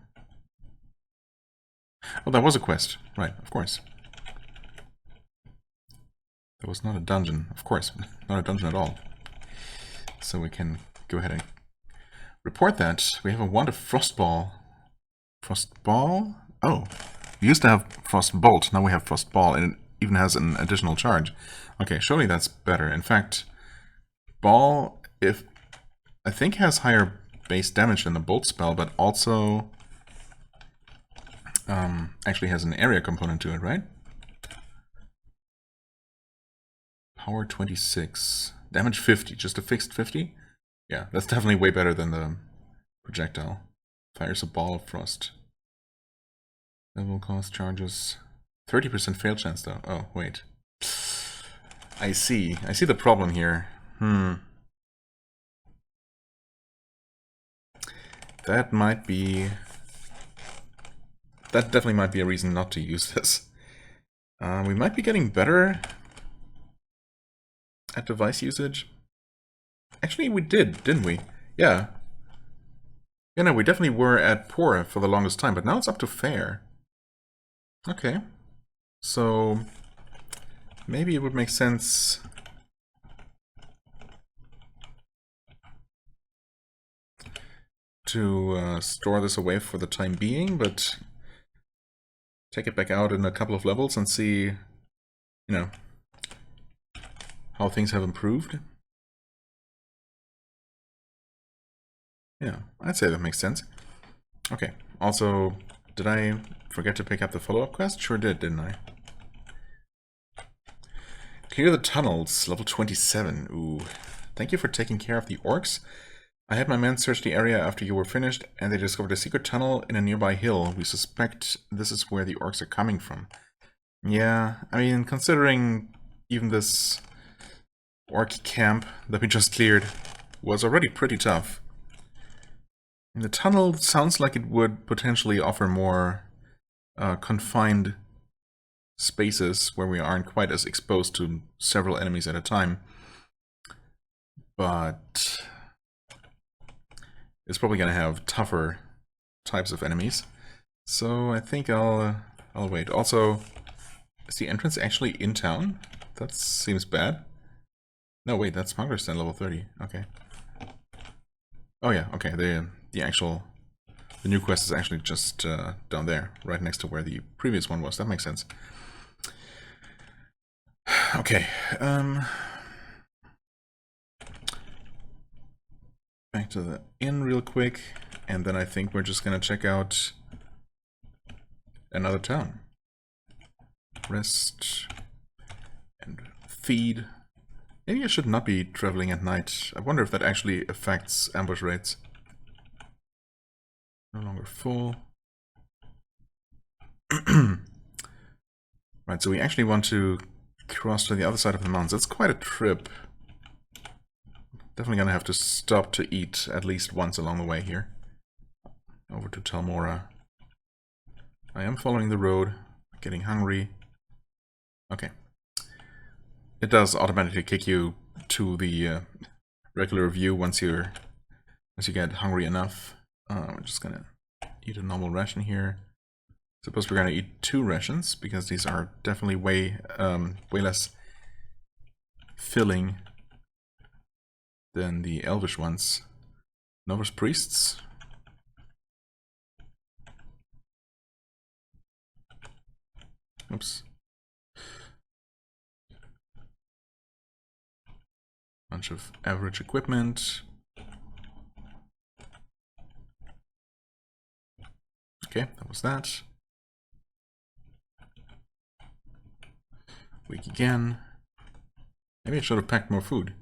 that was a quest. Right, of course. That was not a dungeon, of course, not a dungeon at all. So we can go ahead and report that. We have a wand of Frostball. Frostball? Oh, we used to have Frostbolt, now we have Frostball, and it even has an additional charge. Okay, surely that's better. In fact, Ball, I think has higher base damage than the Bolt spell, but also actually has an area component to it, right? Power 26. Damage 50. Just a fixed 50? Yeah, that's definitely way better than the projectile. Fires a ball of frost. Level cost charges. 30% fail chance though. Oh, wait. I see. I see the problem here. That might be... That definitely might be a reason not to use this. We might be getting better at device usage. Actually, we did, didn't we? Yeah. Yeah, no, we definitely were at poor for the longest time, but now it's up to fair. Okay. So, maybe it would make sense to store this away for the time being, but take it back out in a couple of levels and see, you know, how things have improved. Yeah, I'd say that makes sense. Okay, also, did I forget to pick up the follow-up quest? Sure did, didn't I? Clear the tunnels, level 27. Ooh. Thank you for taking care of the orcs. I had my men search the area after you were finished, and they discovered a secret tunnel in a nearby hill. We suspect this is where the orcs are coming from. Yeah, I mean, considering even this orc camp that we just cleared was already pretty tough. And the tunnel sounds like it would potentially offer more confined spaces where we aren't quite as exposed to several enemies at a time. But it's probably going to have tougher types of enemies. So I think I'll wait. Also, is the entrance actually in town? That seems bad. No, wait, that's Smuggler's Den level 30. Okay. Oh yeah, okay. The new quest is actually just down there, right next to where the previous one was. That makes sense. Okay. Back to the inn real quick, and then I think we're just gonna check out another town. Rest and feed. Maybe I should not be traveling at night. I wonder if that actually affects ambush rates. No longer full. Right, so we actually want to cross to the other side of the mountains. That's quite a trip. Definitely gonna have to stop to eat at least once along the way here. Over to Talmora. I am following the road, getting hungry. Okay. It does automatically kick you to the regular view once you get hungry enough. We're just gonna eat a normal ration here. Suppose we're gonna eat 2 rations because these are definitely way less filling than the elvish ones. Novice priests. Oops. Bunch of average equipment. Okay, that was that. Weak again. Maybe I should have packed more food.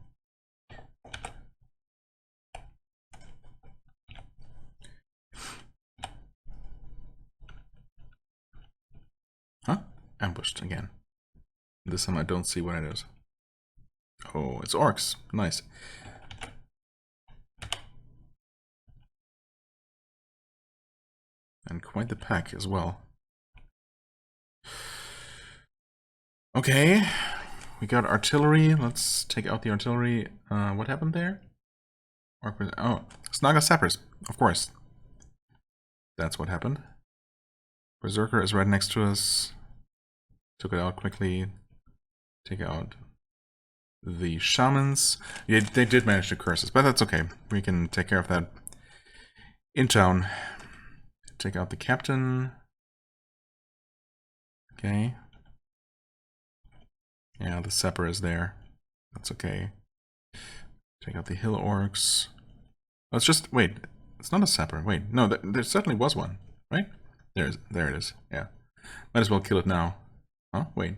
Huh? Ambushed again. This time I don't see what it is. Oh, it's orcs. Nice. And quite the pack as well. Okay. We got artillery. Let's take out the artillery. What happened there? Oh, Snaga Sappers. Of course. That's what happened. Berserker is right next to us. Took it out quickly. Take out the shamans. Yeah, they did manage to curse us, but that's okay. We can take care of that in town. Take out the captain. Okay. Yeah, the Sepper is there. That's okay. Take out the hill orcs. Let's just wait. It's not a Sepper. Wait, no, there certainly was one, right? There it is. Yeah, might as well kill it now. Huh? Wait.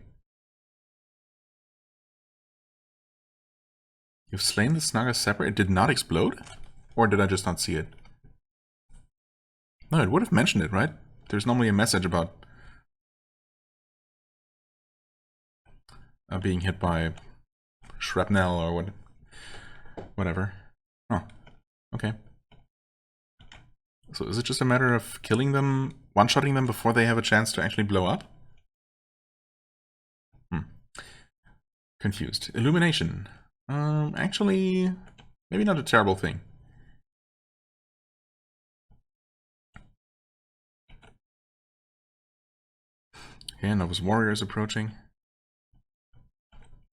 You've slain the Snaga Sepper. It did not explode, or did I just not see it? No, it would have mentioned it, right? There's normally a message about being hit by shrapnel or whatever. Oh, okay. So is it just a matter of killing them, one-shotting them before they have a chance to actually blow up? Confused. Illumination. Actually, maybe not a terrible thing. Okay, Novus warrior is approaching.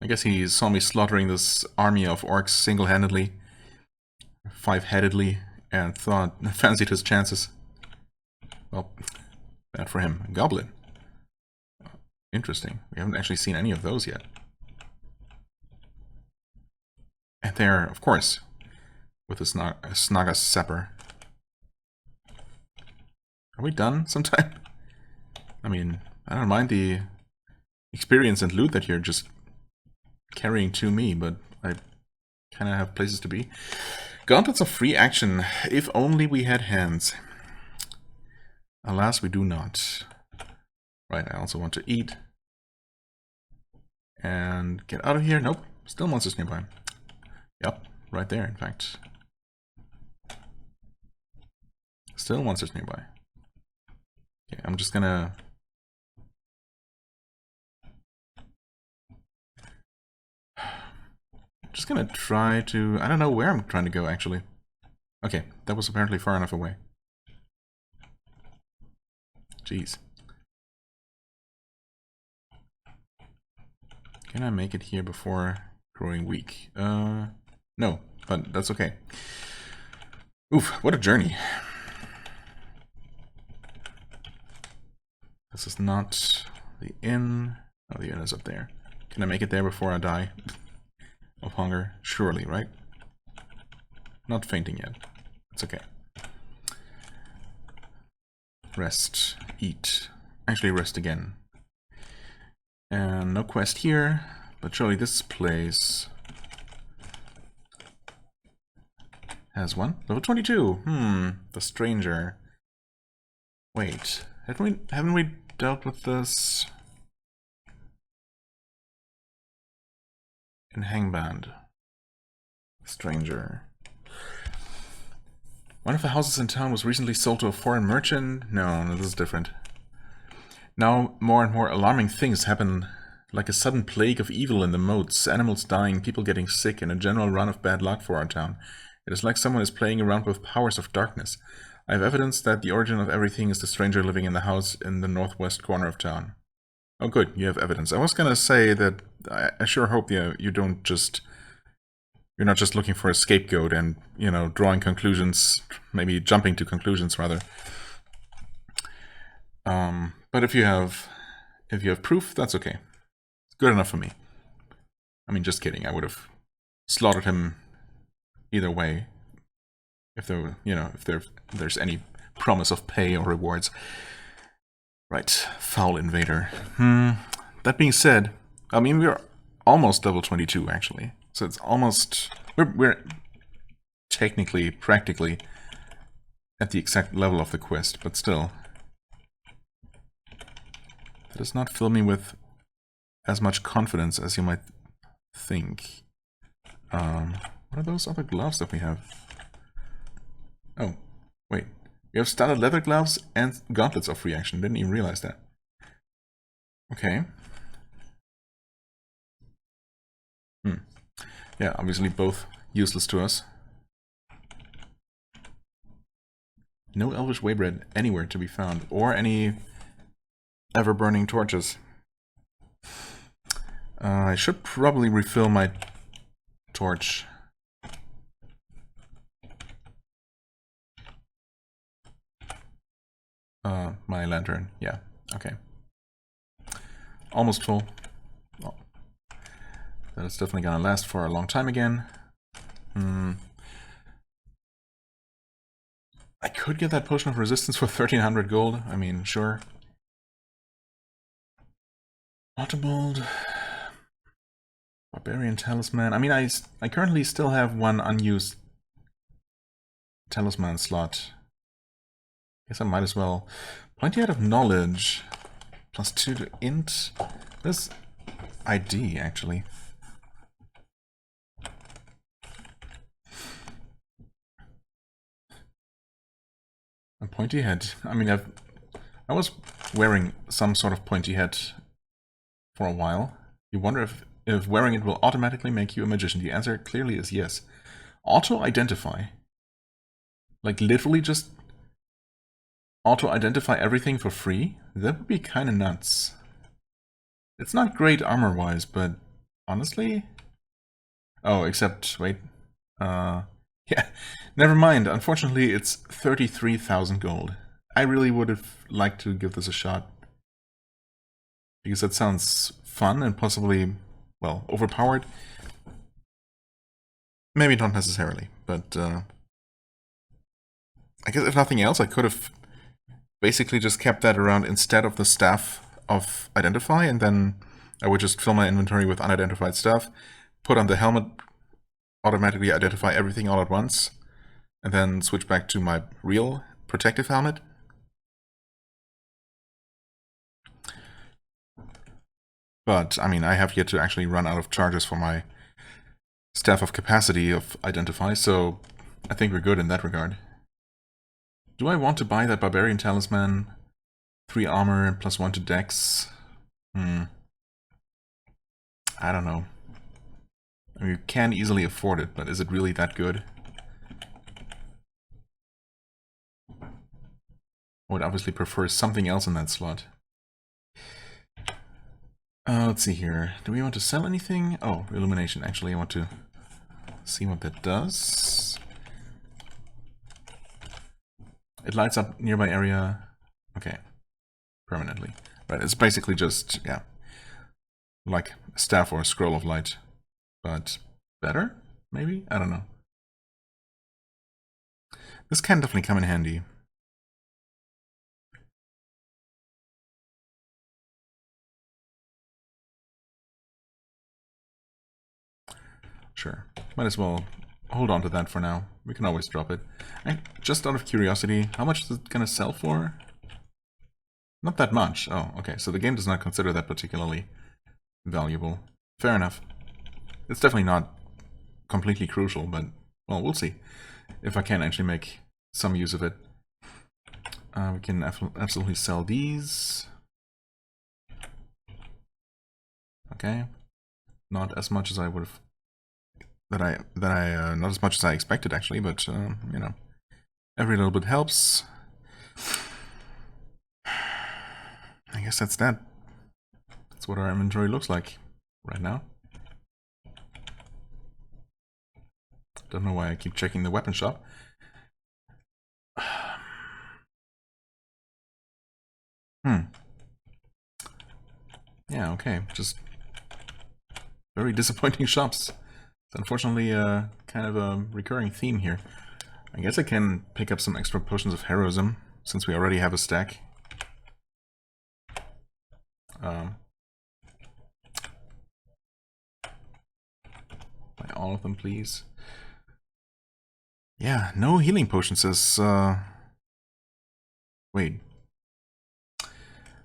I guess he saw me slaughtering this army of orcs single-handedly, five-headedly, and fancied his chances. Well, bad for him. Goblin. Interesting. We haven't actually seen any of those yet. And there, of course, with the Snaga Sepper. Are we done sometime? I mean, I don't mind the experience and loot that you're just carrying to me, but I kind of have places to be. Gauntlets of free action, if only we had hands. Alas, we do not. Right, I also want to eat. And get out of here. Nope, still monsters nearby. Yep, right there, in fact. Still monsters nearby. Okay, I'm just gonna... try to... I don't know where I'm trying to go, actually. Okay, that was apparently far enough away. Jeez. Can I make it here before growing weak? No, but that's okay. Oof, what a journey. This is not the inn. Oh, the inn is up there. Can I make it there before I die of hunger? Surely, right? Not fainting yet. It's okay. Rest. Eat. Actually, rest again. And no quest here, but surely this place has one. Level 22. The stranger. Wait, haven't we dealt with this in Hangband? Stranger. One of the houses in town was recently sold to a foreign merchant. No, this is different. Now more and more alarming things happen, like a sudden plague of evil in the moats, animals dying, people getting sick, and a general run of bad luck for our town. It is like someone is playing around with powers of darkness. I have evidence that the origin of everything is the stranger living in the house in the northwest corner of town. Oh good, you have evidence. I was gonna say that I sure hope you don't just... You're not just looking for a scapegoat and, you know, drawing conclusions, maybe jumping to conclusions rather. But if you have proof, that's okay. It's good enough for me. I mean, just kidding. I would have slaughtered him either way. If there, you know, if there's any promise of pay or rewards. Right, foul invader. That being said, I mean, we're almost level 22 actually. So it's almost... We're technically, practically at the exact level of the quest, but still. That does not fill me with as much confidence as you might think. What are those other gloves that we have? Oh, wait. We have standard leather gloves and gauntlets of free action. Didn't even realize that. Okay. Yeah, obviously both useless to us. No elvish waybread anywhere to be found, or any ever-burning torches. I should probably refill my torch. My lantern, yeah, okay. Almost full. Well, that is definitely gonna last for a long time again. I could get that potion of resistance for 1300 gold. I mean, sure. Waterbolt. Barbarian Talisman. I mean, I currently still have one unused talisman slot. Guess I might as well. Pointy Head of Knowledge. +2 to int. This ID, actually. A pointy head. I mean, I was wearing some sort of pointy head for a while. You wonder if wearing it will automatically make you a magician. The answer clearly is yes. Auto-identify. Like, literally just auto-identify everything for free? That would be kind of nuts. It's not great armor-wise, but honestly... Oh, except, wait. Yeah, never mind. Unfortunately, it's 33,000 gold. I really would have liked to give this a shot. Because that sounds fun and possibly, well, overpowered. Maybe not necessarily, but I guess if nothing else, I could have basically just kept that around instead of the staff of Identify, and then I would just fill my inventory with unidentified stuff, put on the helmet, automatically identify everything all at once, and then switch back to my real protective helmet. But, I mean, I have yet to actually run out of charges for my Staff of Capacity of Identify, so I think we're good in that regard. Do I want to buy that Barbarian Talisman? 3 armor and +1 to dex? I don't know. I mean, you can easily afford it, but is it really that good? I would obviously prefer something else in that slot. Let's see here. Do we want to sell anything? Oh, illumination. Actually, I want to see what that does. It lights up nearby area. Okay. Permanently. Right, it's basically just, yeah, like a staff or a scroll of light. But better? Maybe? I don't know. This can definitely come in handy. Sure. Might as well hold on to that for now. We can always drop it. And just out of curiosity, how much is it gonna sell for? Not that much. Oh, okay. So the game does not consider that particularly valuable. Fair enough. It's definitely not completely crucial, but, well, we'll see if I can actually make some use of it. We can absolutely sell these. Okay. Not as much as I would have... not as much as I expected, actually, but, you know, every little bit helps. I guess that's that. That's what our inventory looks like right now. Don't know why I keep checking the weapon shop. Yeah, okay. Just very disappointing shops. It's unfortunately kind of a recurring theme here. I guess I can pick up some extra potions of heroism, since we already have a stack. Buy all of them, please. Yeah, no healing potions says... Wait.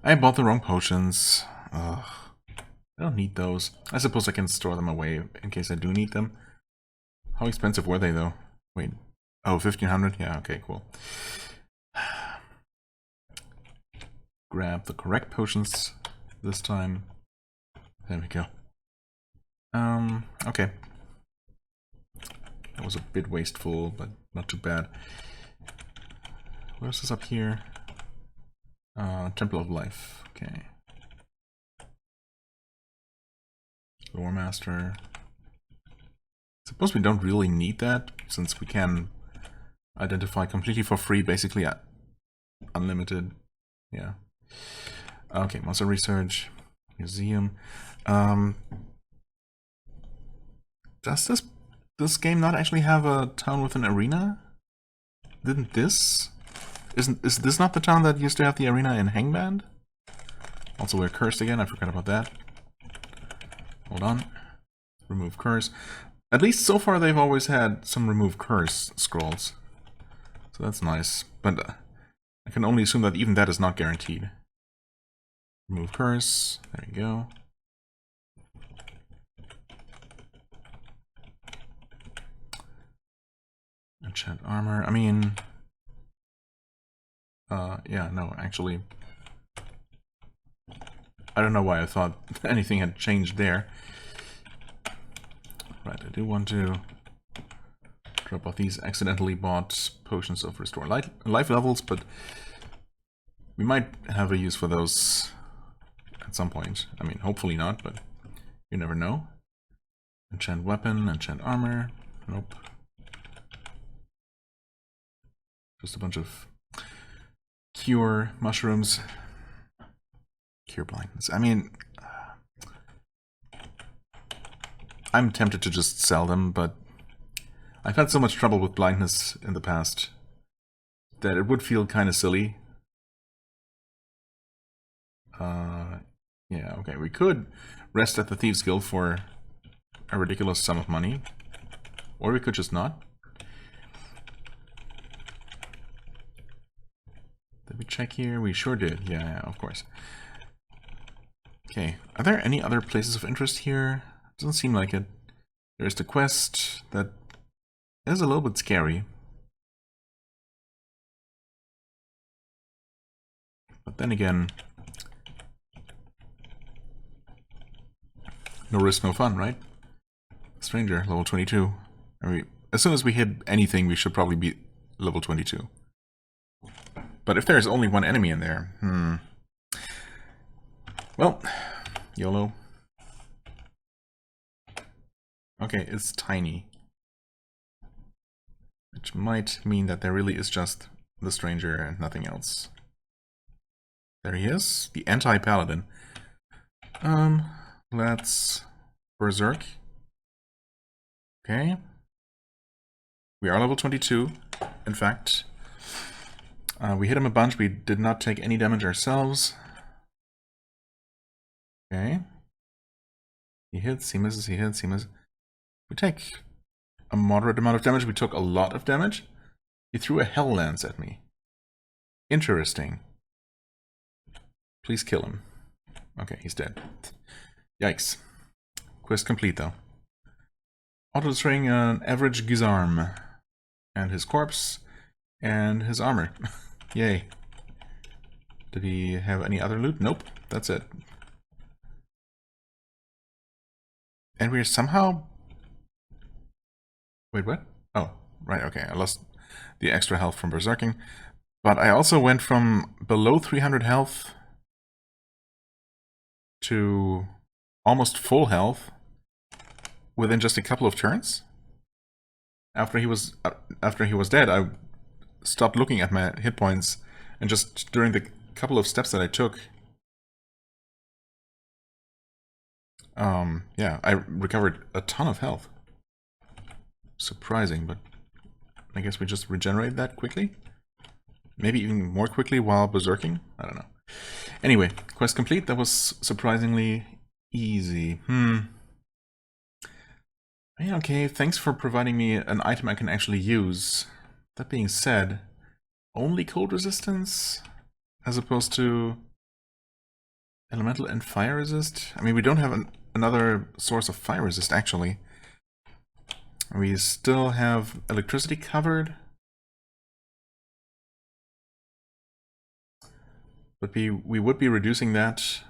I bought the wrong potions. Ugh. I don't need those. I suppose I can store them away in case I do need them. How expensive were they, though? Wait. Oh, 1,500? Yeah, okay, cool. Grab the correct potions this time. There we go. Okay. That was a bit wasteful, but not too bad. Where's this up here? Temple of Life. Okay. Lore Master. Suppose we don't really need that, since we can identify completely for free, basically unlimited. Yeah. Okay, Monster Research, Museum. Does this game not actually have a town with an arena? Didn't this? Is this not the town that used to have the arena in Hangband? Also, we're cursed again. I forgot about that. Hold on. Remove curse. At least so far they've always had some remove curse scrolls. So that's nice. But I can only assume that even that is not guaranteed. Remove curse. There you go. Enchant armor. I mean... yeah, no, actually... I don't know why I thought anything had changed there. Right, I do want to drop off these accidentally bought potions of restore life levels, but we might have a use for those at some point. I mean, hopefully not, but you never know. Enchant weapon, enchant armor. Nope. Just a bunch of cure mushrooms. Cure blindness. I mean, I'm tempted to just sell them, but I've had so much trouble with blindness in the past that it would feel kind of silly. Yeah, okay, we could rest at the Thieves Guild for a ridiculous sum of money, or we could just not. Did we check here? We sure did. Yeah, of course. Okay, are there any other places of interest here? Doesn't seem like it. There's the quest that is a little bit scary. But then again, no risk, no fun, right? Stranger, level 22. I mean, as soon as we hit anything, we should probably be level 22. But if there's only one enemy in there, well, YOLO. Okay, it's tiny. Which might mean that there really is just the stranger and nothing else. There he is, the anti-paladin. Let's berserk. Okay. We are level 22, in fact. We hit him a bunch, we did not take any damage ourselves. Okay. He hits, he misses, he hits, he misses. We take a moderate amount of damage, we took a lot of damage. He threw a hell lance at me. Interesting. Please kill him. Okay, he's dead. Yikes. Quest complete, though. Auto-destroying an average Gizarm. And his corpse. And his armor. Yay. Did he have any other loot? Nope. That's it. And we're somehow... Wait, what? Oh, right, okay. I lost the extra health from berserking. But I also went from below 300 health to almost full health within just a couple of turns. After he was dead, I stopped looking at my hit points, and just during the couple of steps that I took, yeah, I recovered a ton of health. Surprising, but I guess we just regenerate that quickly? Maybe even more quickly while berserking? I don't know. Anyway, quest complete. That was surprisingly easy. Yeah, okay, thanks for providing me an item I can actually use. That being said, only cold resistance as opposed to elemental and fire resist? I mean, we don't have another source of fire resist, actually. We still have electricity covered. But we would be reducing that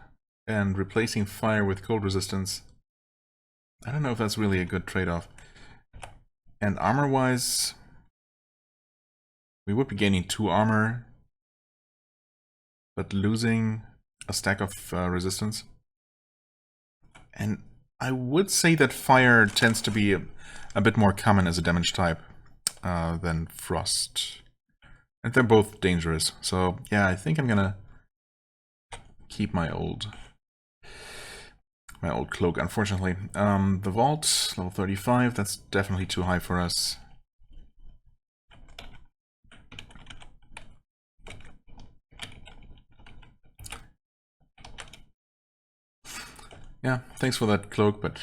and replacing fire with cold resistance. I don't know if that's really a good trade-off. And armor-wise, we would be gaining 2 armor, but losing a stack of resistance. And I would say that fire tends to be a bit more common as a damage type than frost. And they're both dangerous. So yeah, I think I'm gonna keep my old cloak, unfortunately. The vault, level 35, that's definitely too high for us. Yeah, thanks for that cloak, but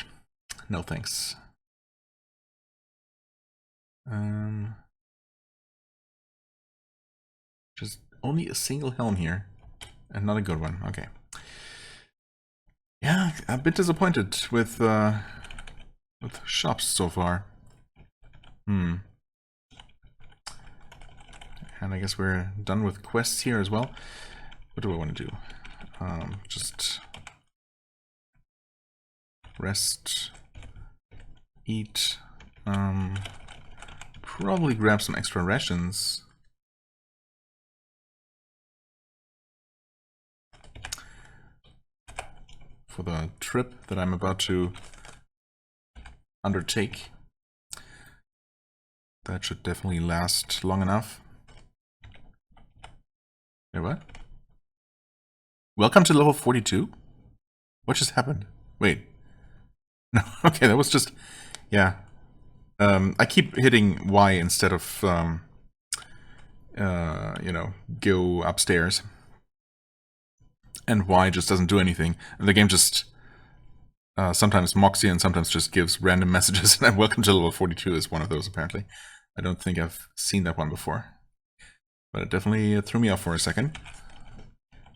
no thanks. Just only a single helm here, and not a good one. Okay. Yeah, a bit disappointed with shops so far. And I guess we're done with quests here as well. What do I want to do? Just rest, eat, probably grab some extra rations. For the trip that I'm about to undertake. That should definitely last long enough. Wait, what? Welcome to level 42? What just happened? Wait. No, okay, that was just... Yeah. I keep hitting Y instead of, you know, go upstairs. And Y just doesn't do anything. And the game just sometimes mocks you and sometimes just gives random messages. And welcome to level 42 is one of those, apparently. I don't think I've seen that one before. But it definitely threw me off for a second.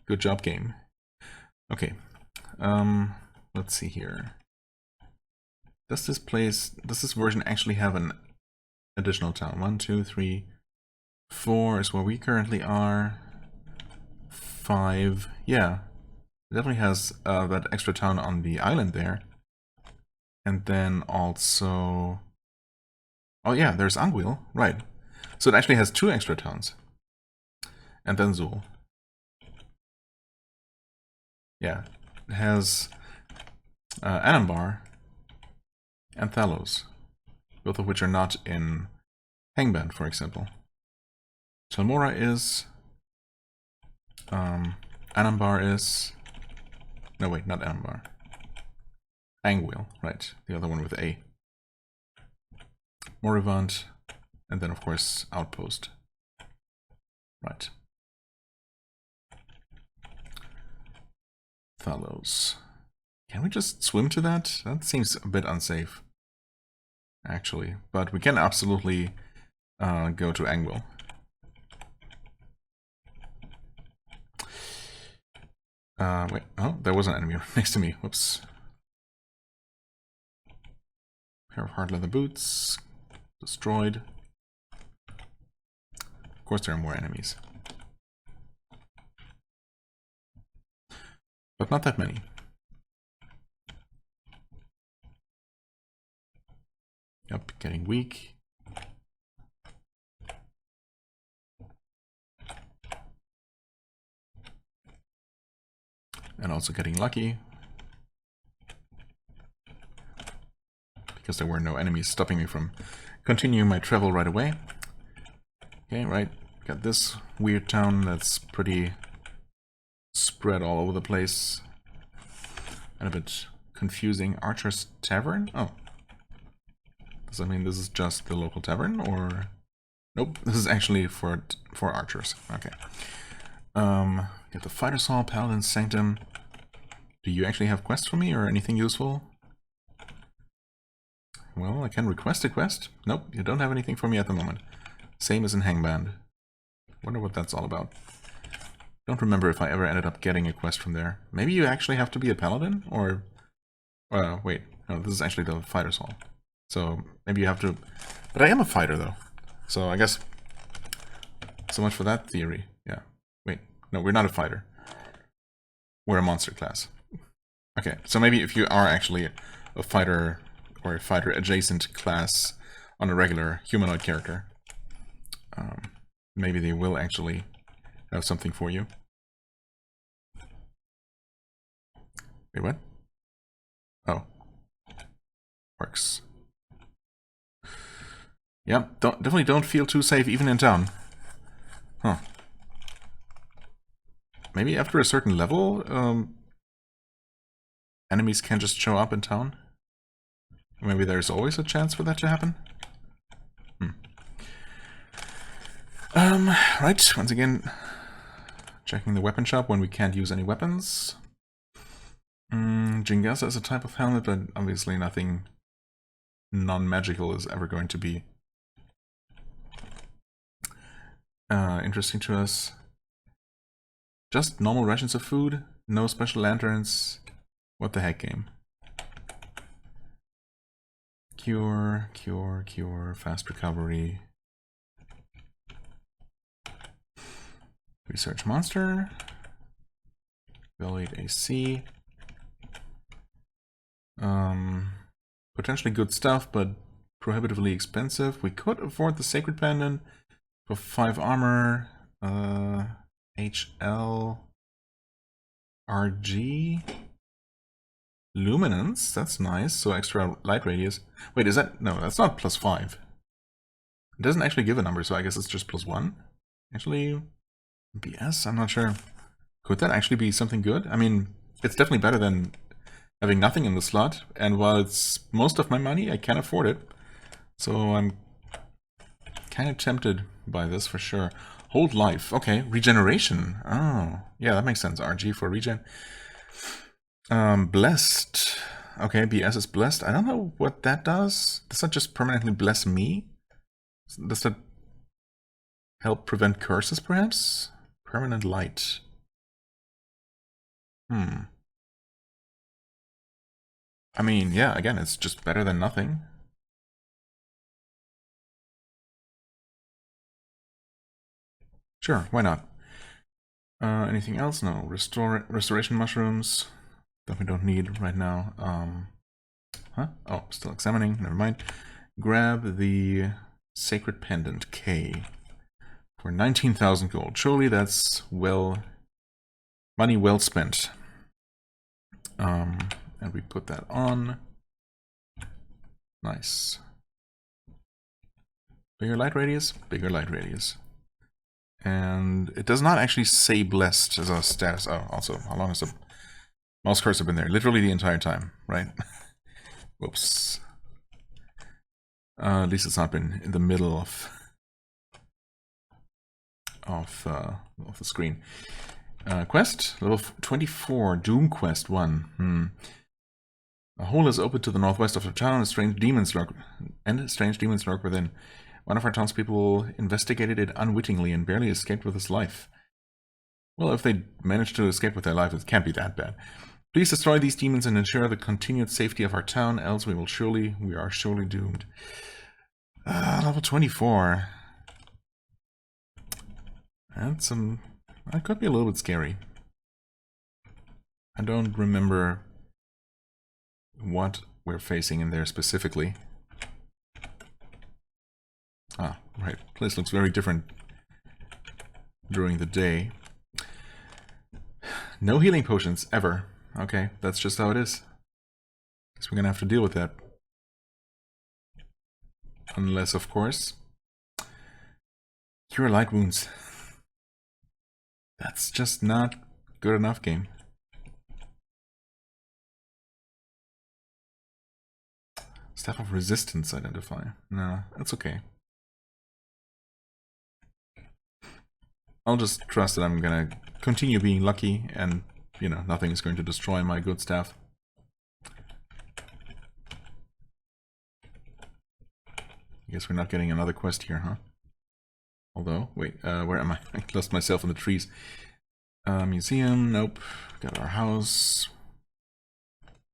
Good job, game. Okay. Let's see here. Does this version actually have an additional town? 1, 2, 3, 4 is where we currently are. 5, yeah. It definitely has that extra town on the island there. And then also... Oh yeah, there's Anguil, right. So it actually has 2 extra towns. And then Zul. Yeah, it has Anambar and Thalos, both of which are not in Hangband, for example. Talmora is... Anambar is... No, wait, not Anambar. Anguil, right, the other one with A. Morivant, and then of course Outpost. Right. Thalos. Can we just swim to that? That seems a bit unsafe, actually. But we can absolutely go to Anguil. Wait, oh, there was an enemy next to me. Whoops. Pair of hard leather boots. Destroyed. Of course there are more enemies. But not that many. Yep, getting weak. And also getting lucky. Because there were no enemies stopping me from continuing my travel right away. Okay, right. Got this weird town that's pretty spread all over the place. And a bit confusing. Archer's Tavern? Oh. Does that mean this is just the local tavern, or... Nope, this is actually for archers. Okay. Get the Fighter's Hall, Paladin's Sanctum. Do you actually have quests for me, or anything useful? Well, I can request a quest. Nope, you don't have anything for me at the moment. Same as in Hangband. Wonder what that's all about. Don't remember if I ever ended up getting a quest from there. Maybe you actually have to be a paladin, or... wait, no, this is actually the Fighter's Hall. So, maybe you have to... But I am a fighter, though. So, I guess... So much for that theory. Yeah. Wait, no, we're not a fighter. We're a monster class. Okay, so maybe if you are actually a fighter, or a fighter-adjacent class on a regular humanoid character, maybe they will actually have something for you. Wait, what? Oh. Works. Yeah, definitely don't feel too safe even in town. Huh. Maybe after a certain level, enemies can just show up in town? Maybe there's always a chance for that to happen? Right, once again, checking the weapon shop when we can't use any weapons. Jingasa is a type of helmet, but obviously nothing non-magical is ever going to be interesting to us. Just normal rations of food, no special lanterns. What the heck, game? Cure, cure, cure, fast recovery. Research monster. Evaluate AC. Potentially good stuff, but prohibitively expensive. We could afford the Sacred Pendant for 5 armor. HL. RG. Luminance, that's nice. So extra light radius. Wait, is that... No, that's not +5. It doesn't actually give a number, so I guess it's just +1. Actually, BS? I'm not sure. Could that actually be something good? I mean, it's definitely better than having nothing in the slot, and while it's most of my money, I can afford it. So I'm kind of tempted by this for sure. Hold life. Okay, regeneration. Oh, yeah, that makes sense. RG for regen. Blessed. Okay, BS is blessed. I don't know what that does. Does that just permanently bless me? Does that help prevent curses, perhaps? Permanent light. I mean, yeah, again, it's just better than nothing. Sure, why not? Anything else? No. Restoration mushrooms that we don't need right now. Huh? Oh, still examining. Never mind. Grab the Sacred Pendant K for 19,000 gold. Surely that's money well spent. And we put that on. Nice. Bigger light radius? Bigger light radius. And it does not actually say blessed as a status. Oh, also, how long has the mouse cursor been there? Literally the entire time, right? Whoops. At least it's not been in the middle of the screen. Quest level 24, Doom Quest 1. A hole is open to the northwest of the town, and strange demons lurk within. One of our townspeople investigated it unwittingly and barely escaped with his life. Well, if they managed to escape with their life, it can't be that bad. Please destroy these demons and ensure the continued safety of our town, else we are surely doomed. Level 24. That could be a little bit scary. I don't remember what we're facing in there specifically. Ah, right. Place looks very different during the day. No healing potions, ever. Okay, that's just how it is. Guess we're gonna have to deal with that. Unless, of course, cure light wounds. That's just not good enough, game. Staff of Resistance identify. No, that's okay. I'll just trust that I'm gonna continue being lucky and, you know, nothing is going to destroy my good staff. I guess we're not getting another quest here, huh? Although, wait, where am I? I lost myself in the trees. Museum, nope. Got our house.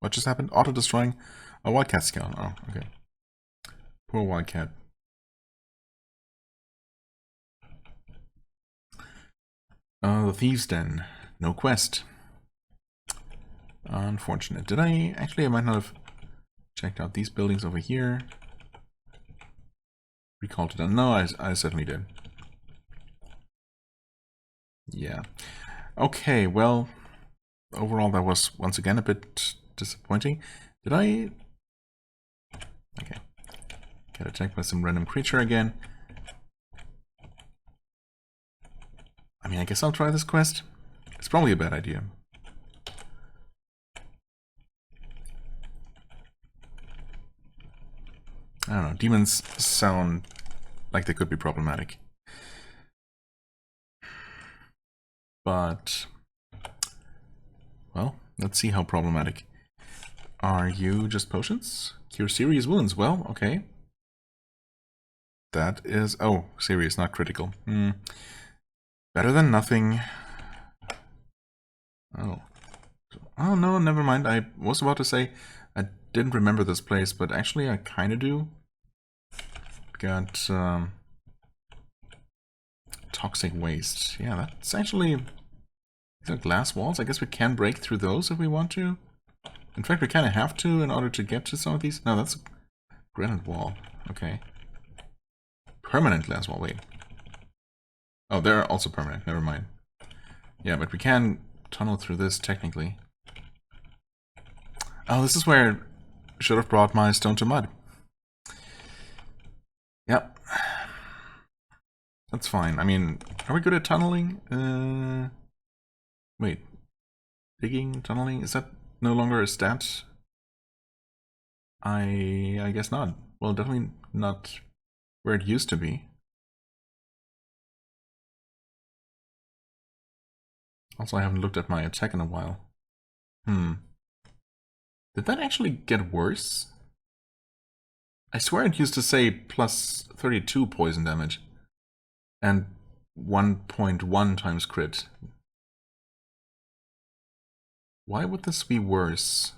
What just happened? Auto-destroying a wildcat scout. Oh, okay. Poor wildcat. The Thieves' Den. No quest. Unfortunate. Did I... Actually, I might not have checked out these buildings over here. Recall to done. No, I certainly did. Yeah. Okay, well, overall that was once again a bit disappointing. Did I Get attacked by some random creature again. I mean, I guess I'll try this quest. It's probably a bad idea. I don't know, demons sound like they could be problematic. But, well, let's see how problematic. Are you just potions? Cure serious wounds. Well, okay. That is... oh, serious, not critical. Better than nothing. Oh. Oh, no, never mind. I was about to say I didn't remember this place, but actually I kind of do. Got toxic waste. Yeah, that's actually... these are glass walls. I guess we can break through those if we want to. In fact, we kind of have to in order to get to some of these. No, that's a granite wall. Okay. Permanent glass wall. Wait. Oh, they're also permanent. Never mind. Yeah, but we can tunnel through this technically. Oh, this is where I should have brought my stone to mud. Yep. That's fine. I mean, are we good at tunneling? Wait. Digging, tunneling, is that no longer a stat? I guess not. Well, definitely not where it used to be. Also, I haven't looked at my attack in a while. Did that actually get worse? I swear it used to say plus 32 poison damage. And 1.1 times crit. Why would this be worse?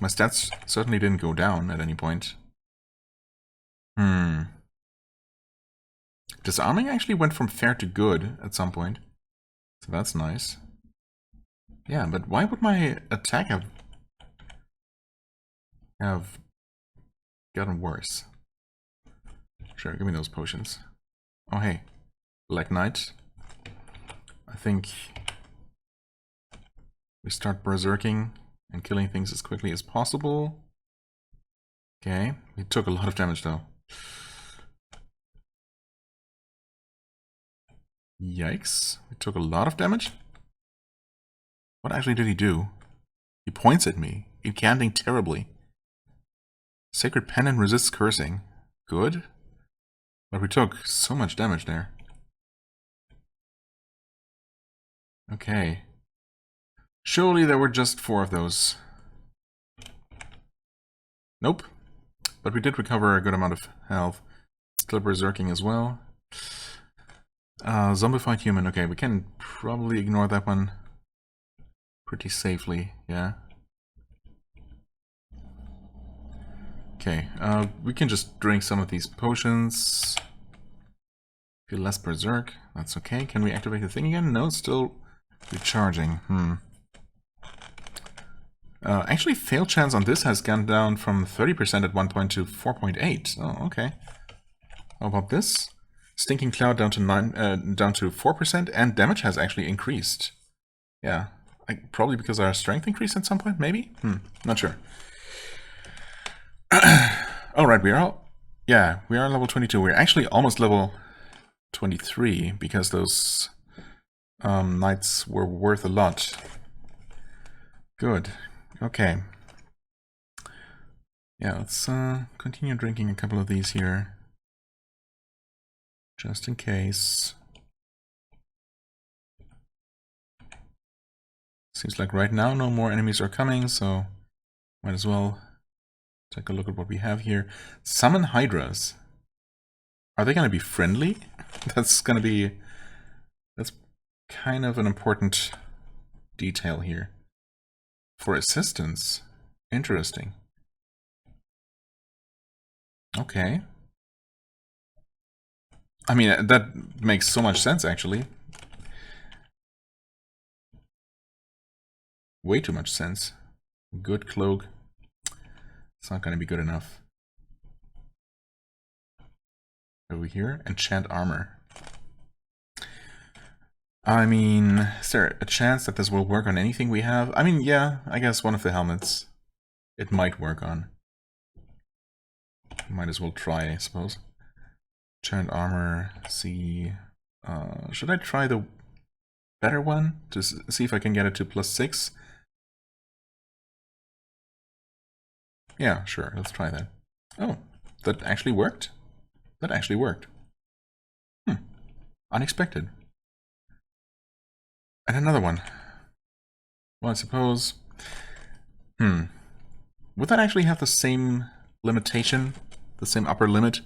My stats certainly didn't go down at any point. Disarming actually went from fair to good at some point. So that's nice. Yeah, but why would my attack have gotten worse? Sure, give me those potions. Oh hey, Black Knight. I think we start berserking and killing things as quickly as possible. Okay, we took a lot of damage though. Yikes, we took a lot of damage? What actually did he do? He points at me, incanting terribly. Sacred Pendant resists cursing. Good. But we took so much damage there. Okay. Surely there were just 4 of those. Nope. But we did recover a good amount of health. Still berserking as well. Zombified human. Okay, we can probably ignore that one pretty safely, yeah. Okay, we can just drink some of these potions. Feel less berserk. That's okay. Can we activate the thing again? No, it's still recharging. Actually, fail chance on this has gone down from 30% at 1 point to 4.8. Oh, okay. How about this? Stinking Cloud down to 4%, and damage has actually increased. Yeah, probably because our strength increased at some point, maybe? Not sure. Alright, we are level 22. We're actually almost level 23 because those knights were worth a lot. Good. Okay. Yeah, let's continue drinking a couple of these here. Just in case. Seems like right now no more enemies are coming, so might as well take a look at what we have here. Summon Hydras. Are they going to be friendly? That's kind of an important detail here. For assistance. Interesting. Okay. I mean, that makes so much sense, actually. Way too much sense. Good cloak. It's not going to be good enough. Over here, enchant armor. I mean, is there a chance that this will work on anything we have? I mean, yeah, I guess one of the helmets it might work on. Might as well try, I suppose. Giant armor, C. Should I try the better one to see if I can get it to +6? Yeah, sure, let's try that. Oh, that actually worked? That actually worked. Unexpected. And another one. Well, I suppose... Would that actually have the same limitation, the same upper limit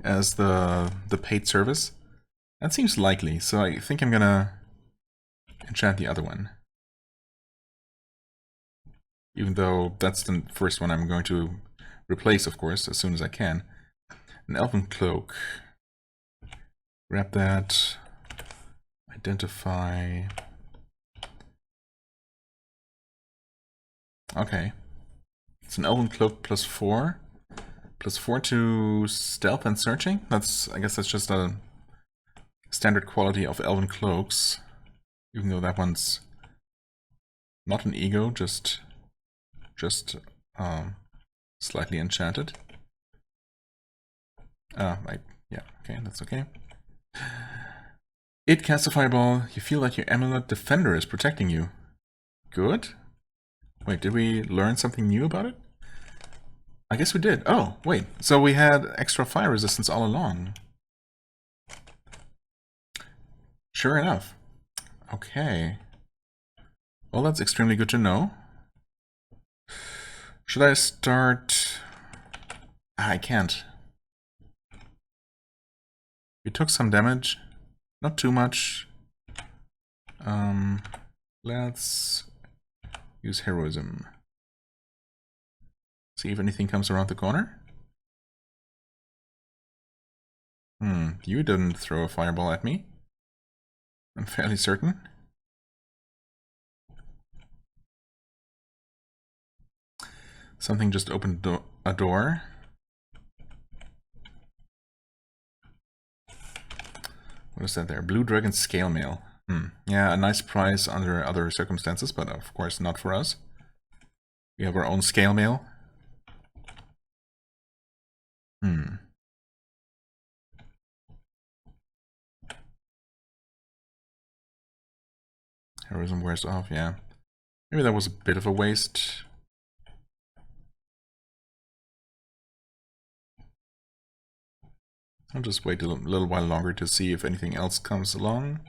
as the paid service? That seems likely, so I think I'm gonna enchant the other one. Even though that's the first one I'm going to replace, of course, as soon as I can. An elven cloak. Grab that. Identify. Okay. It's an elven cloak +4. +4 to stealth and searching. I guess that's just a standard quality of elven cloaks. Even though that one's not an ego, just slightly enchanted. Yeah, okay, that's okay. It casts a fireball. You feel like your amulet defender is protecting you. Good. Wait, did we learn something new about it? I guess we did. Oh, wait. So we had extra fire resistance all along. Sure enough. Okay. Well, that's extremely good to know. Should I start... I can't. We took some damage. Not too much. Let's use heroism. See if anything comes around the corner. You didn't throw a fireball at me. I'm fairly certain. Something just opened a door. What is that there? Blue Dragon Scale Mail. Yeah, a nice price under other circumstances, but of course not for us. We have our own scale mail. Heroism wears off, yeah. Maybe that was a bit of a waste. I'll just wait a little while longer to see if anything else comes along.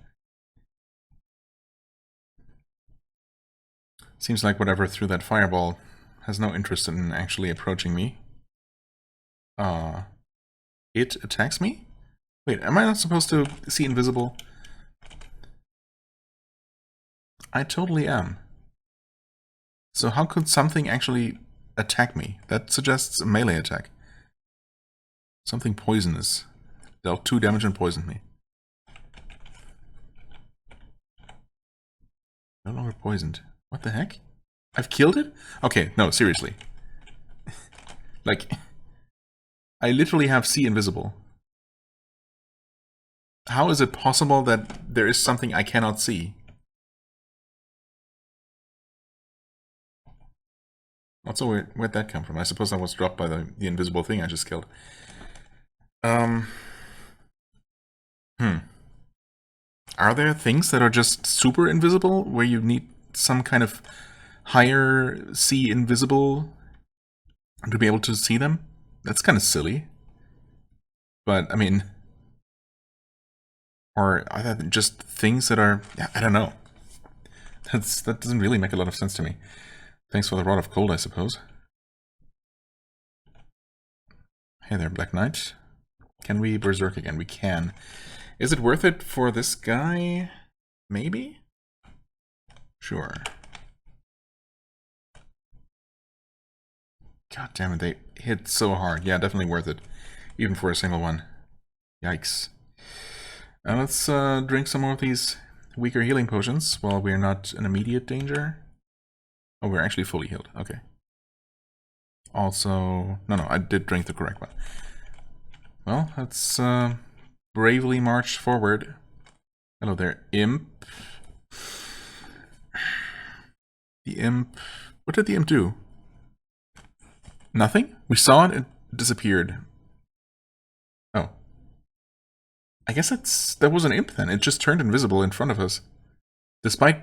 Seems like whatever threw that fireball has no interest in actually approaching me. It attacks me? Wait, am I not supposed to see invisible? I totally am. So how could something actually attack me? That suggests a melee attack. Something poisonous. Dealt 2 damage and poisoned me. No longer poisoned. What the heck? I've killed it? Okay, no, seriously. Like, I literally have see invisible. How is it possible that there is something I cannot see? Also, where'd that come from? I suppose that was dropped by the invisible thing I just killed. Are there things that are just super invisible, where you need some kind of higher see invisible to be able to see them? That's kind of silly. But, I mean... Or are there just things that are... I don't know. That doesn't really make a lot of sense to me. Thanks for the Rod of Cold, I suppose. Hey there, Black Knight. Can we berserk again? We can. Is it worth it for this guy? Maybe? Sure. God damn it, they hit so hard. Yeah, definitely worth it. Even for a single one. Yikes. Let's drink some more of these weaker healing potions while we're not in immediate danger. Oh, we're actually fully healed. Okay. Also... No, I did drink the correct one. Well, let's bravely march forward. Hello there, imp. The imp... What did the imp do? Nothing? We saw it, it disappeared. I guess that was an imp then. It just turned invisible in front of us. Despite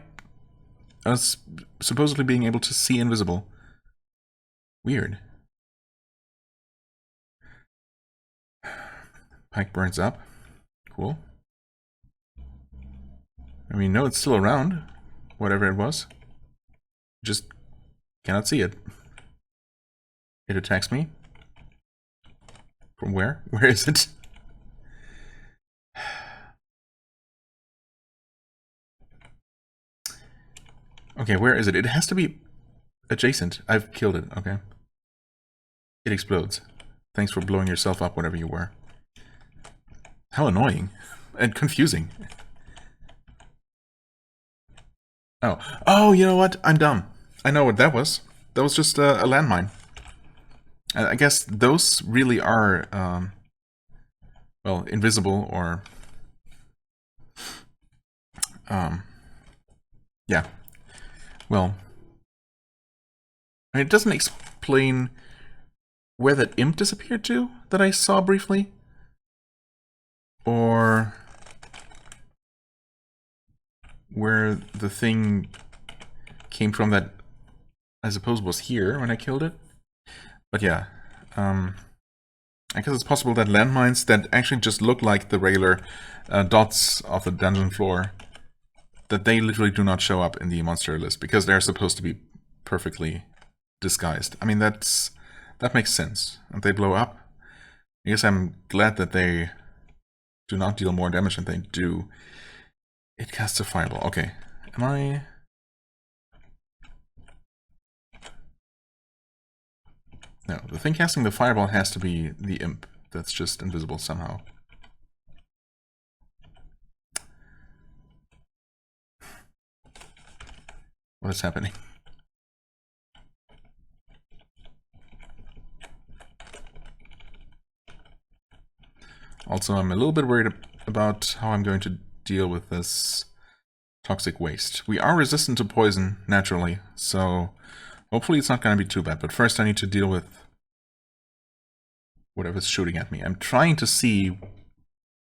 us supposedly being able to see invisible. Weird. Pike burns up. Cool. I mean, no, it's still around. Whatever it was. Just cannot see it. It attacks me. From where? Where is it? Okay, where is it? It has to be adjacent. I've killed it, okay. It explodes. Thanks for blowing yourself up, whatever you were. How annoying. And confusing. Oh, you know what? I'm dumb. I know what that was. That was just a landmine. I guess those really are, well, invisible or... yeah. Well, I mean, it doesn't explain where that imp disappeared to that I saw briefly. Or where the thing came from that I suppose was here when I killed it. But yeah, I guess it's possible that landmines that actually just look like the regular dots of the dungeon floor, that they literally do not show up in the monster list because they're supposed to be perfectly disguised. I mean, that makes sense. And they blow up. I guess I'm glad that they do not deal more damage than they do. It casts a fireball. Okay. Am I... No, the thing casting the fireball has to be the imp that's just invisible somehow. What is happening? Also, I'm a little bit worried about how I'm going to deal with this toxic waste. We are resistant to poison, naturally, so hopefully it's not going to be too bad. But first I need to deal with whatever's shooting at me. I'm trying to see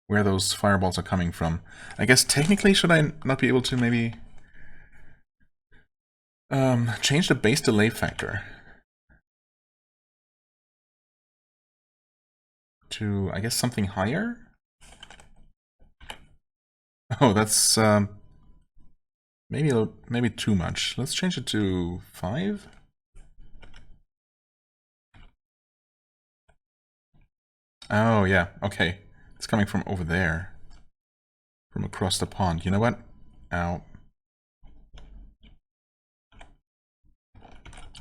where those fireballs are coming from. I guess technically, should I not be able to maybe change the base delay factor to, I guess, something higher? Oh, that's maybe too much. Let's change it to 5. Oh, yeah, okay. It's coming from over there. From across the pond. You know what? Ow.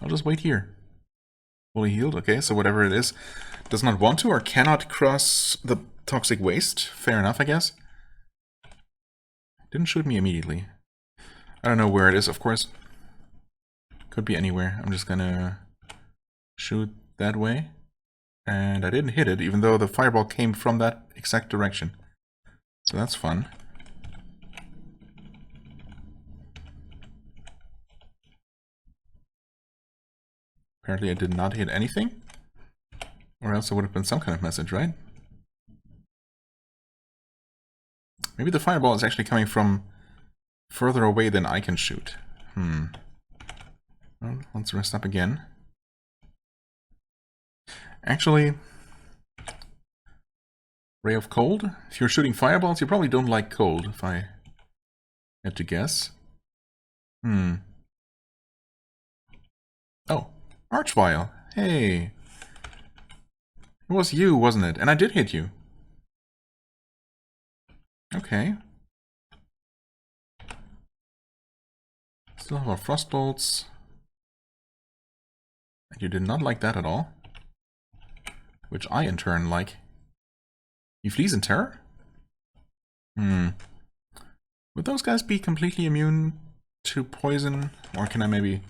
I'll just wait here. Fully healed, okay, so whatever it is does not want to or cannot cross the toxic waste. Fair enough, I guess. Didn't shoot me immediately. I don't know where it is, of course. Could be anywhere. I'm just gonna shoot that way. And I didn't hit it, even though the fireball came from that exact direction. So that's fun. Apparently I did not hit anything. Or else it would have been some kind of message, right? Maybe the fireball is actually coming from further away than I can shoot. Well, let's rest up again. Actually, ray of cold? If you're shooting fireballs, you probably don't like cold, if I had to guess. Oh, Archvile. Hey. It was you, wasn't it? And I did hit you. Okay. Still have our frost bolts. And you did not like that at all. Which I, in turn, like. He flees in terror? Would those guys be completely immune to poison? Or can I maybe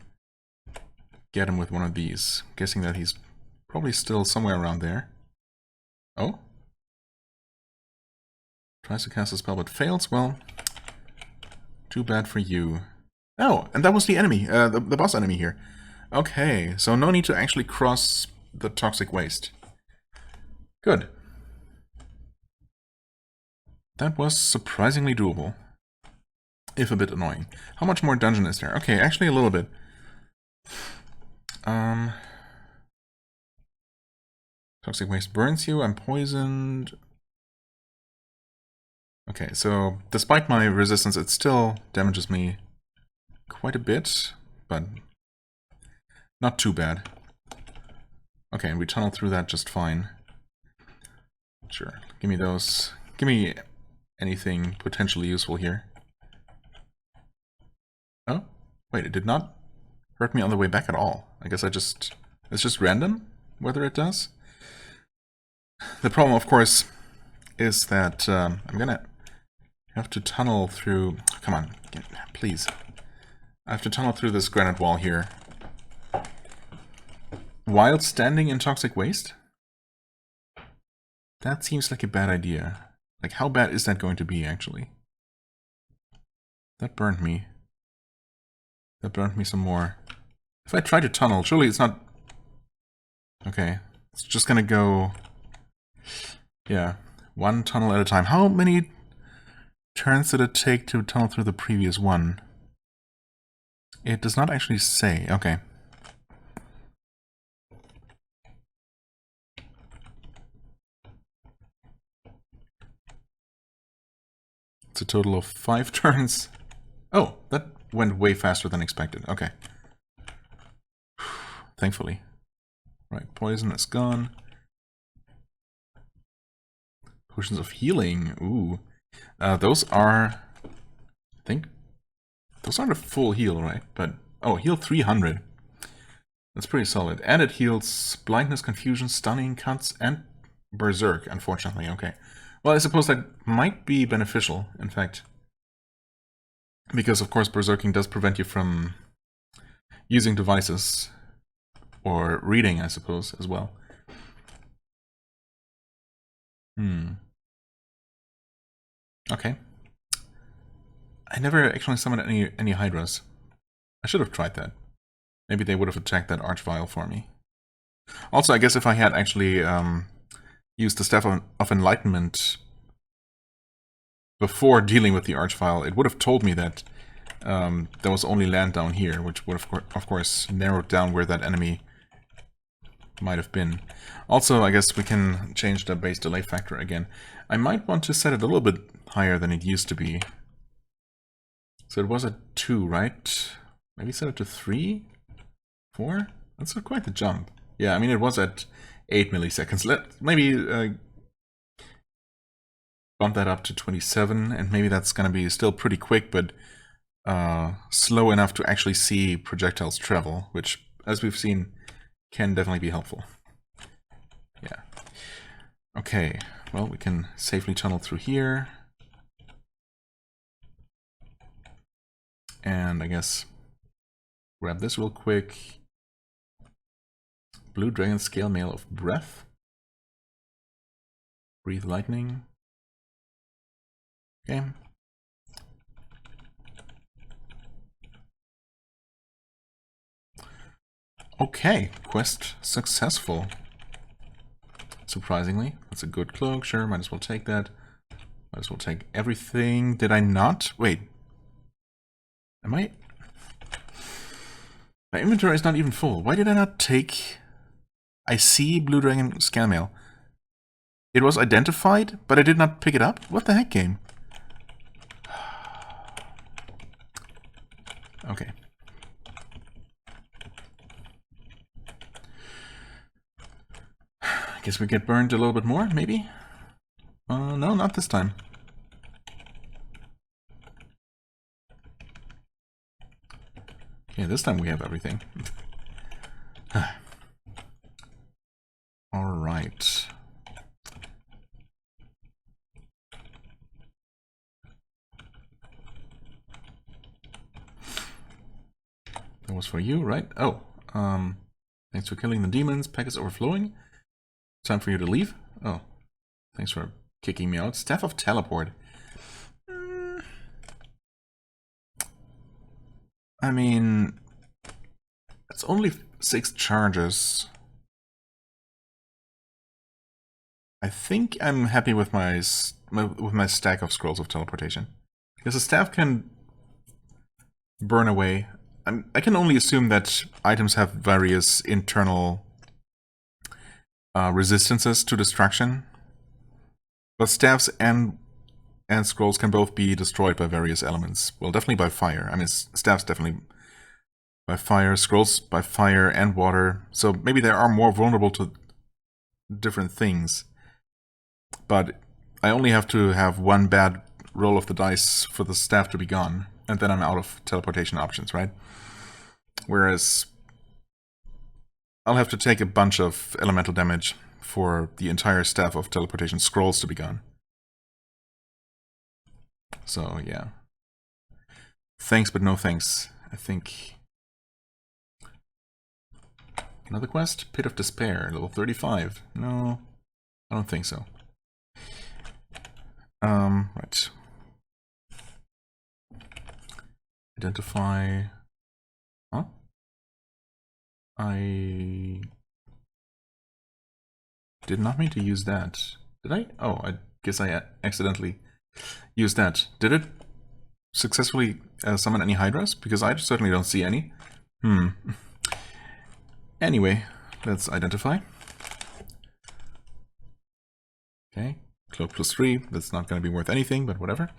get him with one of these? Guessing that he's probably still somewhere around there. Oh? Tries to cast a spell but fails. Well, too bad for you. Oh, and that was the enemy, the boss enemy here. Okay, so no need to actually cross the toxic waste. Good. That was surprisingly doable. If a bit annoying. How much more dungeon is there? Okay, actually a little bit. Toxic waste burns you, I'm poisoned. Okay, so despite my resistance, it still damages me quite a bit, but not too bad. Okay, we tunnel through that just fine. Sure, give me those. Give me anything potentially useful here. Oh, wait, it did not hurt me on the way back at all. I guess it's just random whether it does. The problem, of course, is that I'm gonna have to tunnel through... Come on, please. I have to tunnel through this granite wall here. While standing in toxic waste? That seems like a bad idea. Like, how bad is that going to be, actually? That burned me. That burned me some more. If I try to tunnel, surely it's not... Okay, it's just gonna go... Yeah, one tunnel at a time. How many turns did it take to tunnel through the previous one? It does not actually say. Okay. It's a total of 5 turns. Oh, that went way faster than expected. Okay. Thankfully. Right, poison is gone. Potions of healing. Ooh. Those are... I think... Those aren't a full heal, right? But... Oh, heal 300. That's pretty solid. And it heals blindness, confusion, stunning, cuts, and berserk, unfortunately. Okay. Well, I suppose that might be beneficial, in fact. Because, of course, berserking does prevent you from using devices. Or reading, I suppose, as well. Okay. I never actually summoned any hydras. I should have tried that. Maybe they would have attacked that archvile for me. Also, I guess if I had actually used the Staff of Enlightenment before dealing with the archvile, it would have told me that there was only land down here, which would have, of course, narrowed down where that enemy might have been. Also, I guess we can change the base delay factor again. I might want to set it a little bit higher than it used to be. So it was at 2, right? Maybe set it to 3? 4? That's quite the jump. Yeah, I mean, it was at 8 milliseconds. Maybe bump that up to 27, and maybe that's going to be still pretty quick, but slow enough to actually see projectiles travel, which, as we've seen, can definitely be helpful. Yeah. Okay, well, we can safely tunnel through here. And I guess grab this real quick. Blue Dragon Scale Mail of Breath. Breathe Lightning. Okay. Okay, quest successful. Surprisingly, that's a good cloak. Sure, might as well take that. Might as well take everything. Did I not? Wait. Am I... My inventory is not even full. Why did I not take... I see Blue Dragon Scale Mail. It was identified, but I did not pick it up? What the heck, game? Okay. I guess we get burned a little bit more, maybe? No, not this time. Okay, this time we have everything. Alright. That was for you, right? Oh, thanks for killing the demons. Pack is overflowing. Time for you to leave. Oh, thanks for kicking me out. Staff of Teleport. I mean, it's only 6 charges. I think I'm happy with my stack of scrolls of teleportation. Because the staff can burn away. I can only assume that items have various internal resistances to destruction. But staffs and scrolls can both be destroyed by various elements. Well, definitely by fire. I mean, staffs definitely by fire, scrolls by fire and water. So maybe they are more vulnerable to different things. But I only have to have one bad roll of the dice for the staff to be gone. And then I'm out of teleportation options, right? Whereas I'll have to take a bunch of elemental damage for the entire staff of teleportation scrolls to be gone. So, yeah. Thanks, but no thanks. I think... Another quest? Pit of Despair, level 35. No, I don't think so. Right. Identify... Huh? I... did not mean to use that. Did I? Oh, I guess I accidentally used that. Did it successfully summon any hydras? Because I certainly don't see any. Anyway, let's identify. Okay, cloak +3. That's not going to be worth anything, but whatever.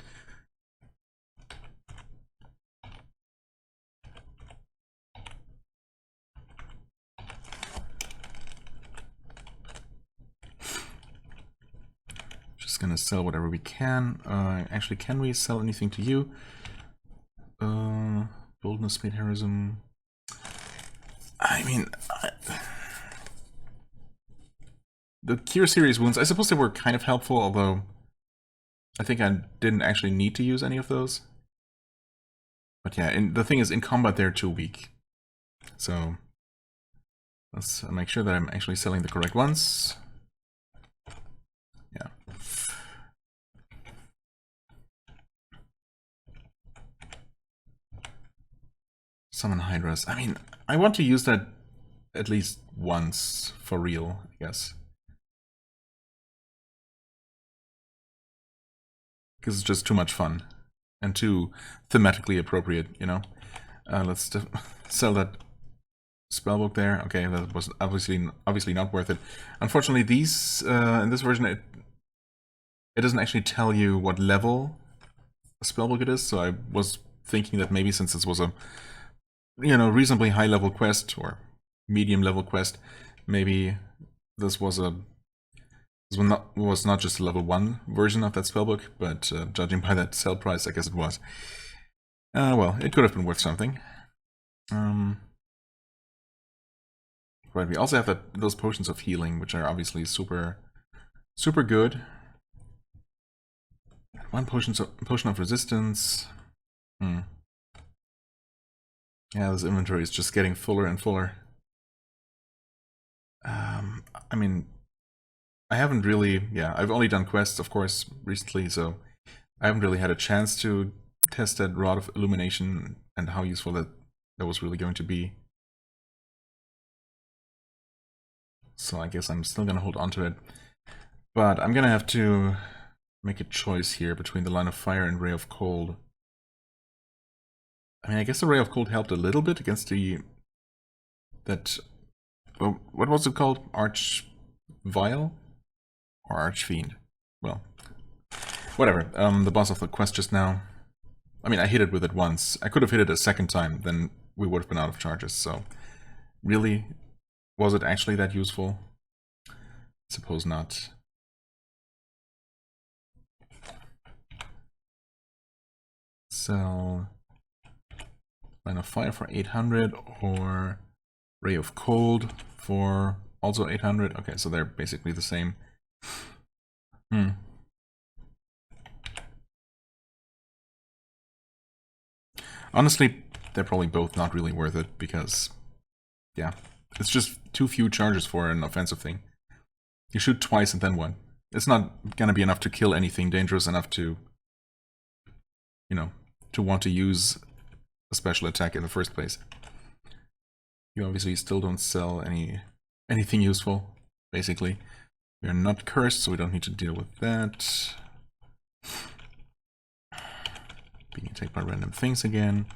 Just gonna sell whatever we can. Actually, can we sell anything to you? Boldness, made heroism. I mean, the Cure series wounds, I suppose they were kind of helpful, although I think I didn't actually need to use any of those. But yeah, the thing is, in combat they're too weak. So let's make sure that I'm actually selling the correct ones. Yeah. Summon Hydras. I mean, I want to use that at least once for real, I guess. Because it's just too much fun. And too thematically appropriate, you know? Let's sell that spellbook there. Okay, that was obviously not worth it. Unfortunately, these in this version it doesn't actually tell you what level a spellbook it is. So I was thinking that maybe since this was a reasonably high level quest or medium level quest, maybe this was not just a level 1 version of that spellbook, but judging by that sell price, I guess it was. Well, it could have been worth something. Right, we also have those potions of healing, which are obviously super good. One potion of resistance. Yeah, this inventory is just getting fuller and fuller. I mean, I haven't really, I've only done quests, of course, recently, so I haven't really had a chance to test that Rod of Illumination and how useful that was really going to be. So I guess I'm still gonna hold on to it. But I'm gonna have to make a choice here between the Line of Fire and Ray of Cold. I mean, I guess the Ray of Cold helped a little bit against what was it called? Arch-Vile? Or Archfiend? Well, whatever. The boss of the quest just now. I mean, I hit it with it once. I could have hit it a second time, then we would have been out of charges, so... Really? Was it actually that useful? Suppose not. So... Line of Fire for 800, or Ray of Cold for also 800. Okay, so they're basically the same. Honestly, they're probably both not really worth it, because, yeah, it's just too few charges for an offensive thing. You shoot twice and then one. It's not gonna be enough to kill anything dangerous enough to, to want to use a special attack in the first place. You obviously still don't sell anything useful, basically. We are not cursed, so we don't need to deal with that. Being attacked by random things again.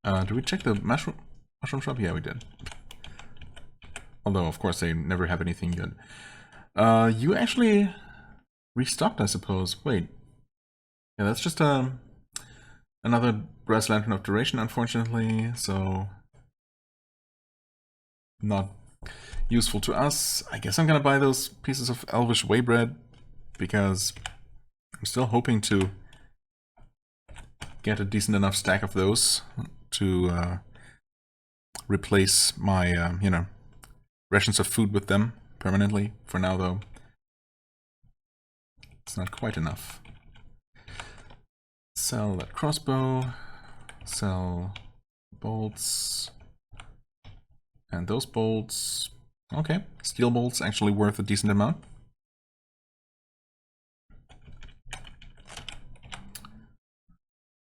Did we check the mushroom shop? Yeah, we did. Although, of course, they never have anything good. You actually restocked, I suppose. Wait. Yeah, that's just another brass lantern of duration, unfortunately, so not useful to us. I guess I'm gonna buy those pieces of elvish whey bread, because I'm still hoping to get a decent enough stack of those to replace my, you know, rations of food with them permanently. For now, though, it's not quite enough. Sell that crossbow, sell bolts, and those bolts. Okay, steel bolts actually worth a decent amount.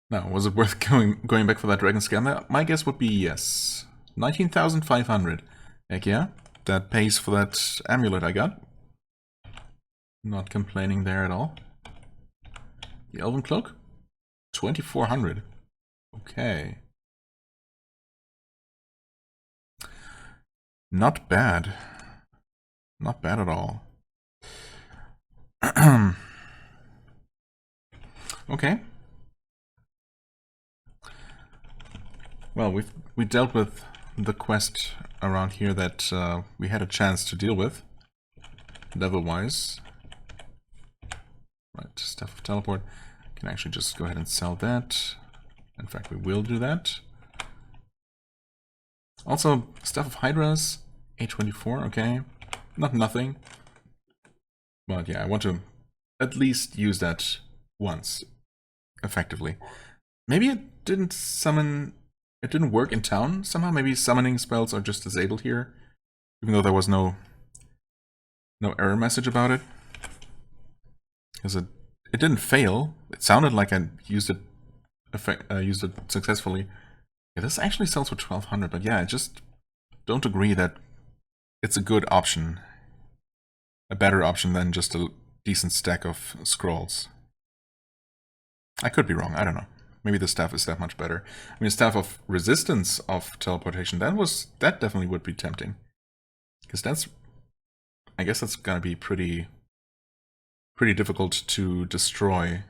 Now, was it worth going back for that dragon scam? My guess would be yes. 19,500. Heck yeah, that pays for that amulet I got. Not complaining there at all. The elven cloak? 2,400. Okay. Not bad. Not bad at all. Okay. Well, we dealt with the quest around here that we had a chance to deal with, level-wise. Right, Staff of Teleport. Can actually just go ahead and sell that. In fact, we will do that. Also, Staff of Hydras, 824, okay. Not nothing. But yeah, I want to at least use that once, effectively. Maybe it didn't summon... It didn't work in town somehow. Maybe summoning spells are just disabled here, even though there was no error message about it. Because it didn't fail. It sounded like I used it successfully. Yeah, this actually sells for 1,200, but yeah, I just don't agree that it's a good option. A better option than just a decent stack of scrolls. I could be wrong, I don't know. Maybe the staff is that much better. I mean, staff of resistance of teleportation, that definitely would be tempting. Because I guess that's gonna be pretty difficult to destroy.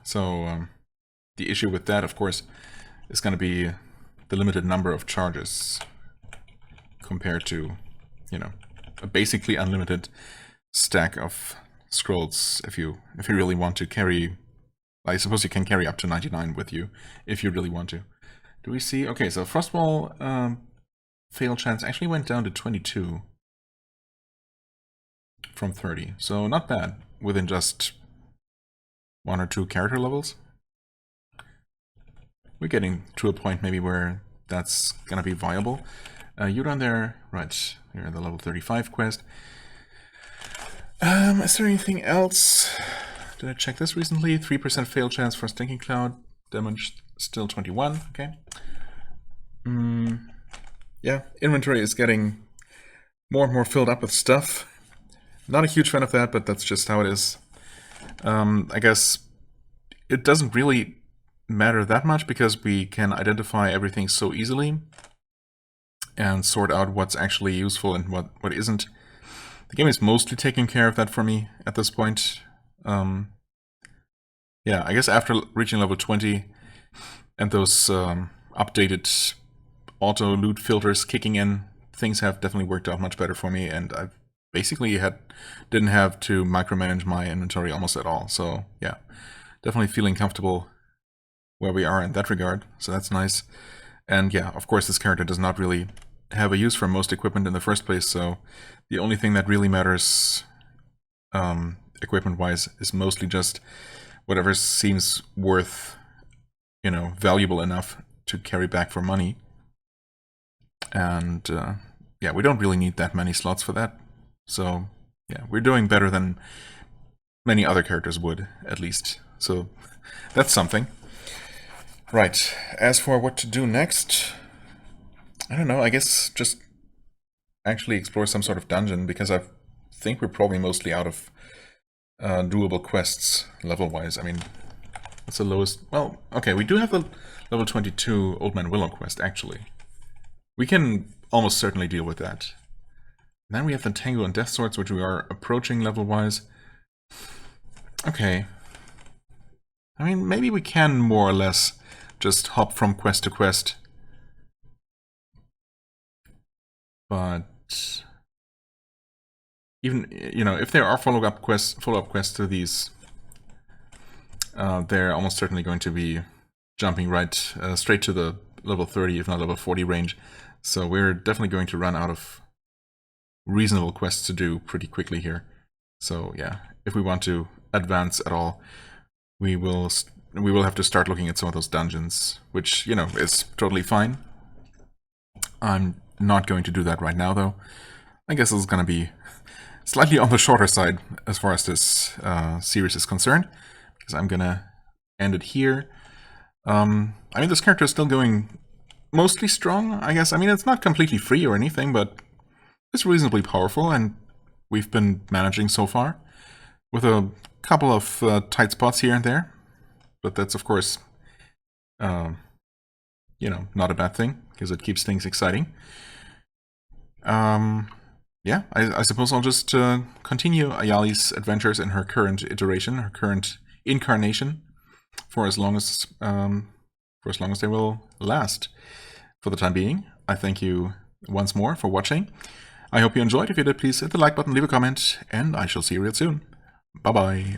So, the issue with that, of course, is gonna be the limited number of charges compared to, you know, a basically unlimited stack of scrolls if you really want to carry. I suppose you can carry up to 99 with you if you really want to. Do we see? Okay, so Frostwall fail chance actually went down to 22 from 30. So not bad within just 1 or 2 character levels. We're getting to a point maybe where that's gonna be viable. You're down there, right? You're in the level 35 quest. Is there anything else? Did I check this recently? 3% fail chance for Stinking Cloud. Damage still 21. Okay. Yeah, inventory is getting more and more filled up with stuff. Not a huge fan of that, but that's just how it is. I guess it doesn't really matter that much because we can identify everything so easily and sort out what's actually useful and what isn't. The game is mostly taking care of that for me at this point. Yeah, I guess after reaching level 20 and those updated auto loot filters kicking in, things have definitely worked out much better for me, and I've basically didn't have to micromanage my inventory almost at all. So yeah, definitely feeling comfortable where we are in that regard, so that's nice. And yeah, of course this character does not really have a use for most equipment in the first place, so the only thing that really matters equipment-wise is mostly just whatever seems worth, you know, valuable enough to carry back for money. And yeah, we don't really need that many slots for that. So yeah, we're doing better than many other characters would, at least. So that's something. Right, as for what to do next, I don't know, I guess just actually explore some sort of dungeon, because I think we're probably mostly out of doable quests level-wise. I mean, what's the lowest? Well, okay, we do have the level 22 Old Man Willow quest, actually. We can almost certainly deal with that. And then we have the Tango and Death Swords, which we are approaching level-wise. Okay. I mean, maybe we can more or less just hop from quest to quest. But even, you know, if there are follow-up quests to these, they're almost certainly going to be jumping right straight to the level 30, if not level 40 range. So we're definitely going to run out of reasonable quests to do pretty quickly here. So yeah, if we want to advance at all, we will have to start looking at some of those dungeons, which, you know, is totally fine. I'm not going to do that right now, though. I guess this is going to be slightly on the shorter side as far as this series is concerned, because I'm going to end it here. I mean, this character is still going mostly strong, I guess. I mean, it's not completely free or anything, but it's reasonably powerful, and we've been managing so far with a couple of tight spots here and there. But that's, of course, you know, not a bad thing, because it keeps things exciting. Yeah, I suppose I'll just continue Ayali's adventures in her current iteration, her current incarnation, for as long as they will last. For the time being, I thank you once more for watching. I hope you enjoyed. If you did, please hit the like button, leave a comment, and I shall see you real soon. Bye-bye.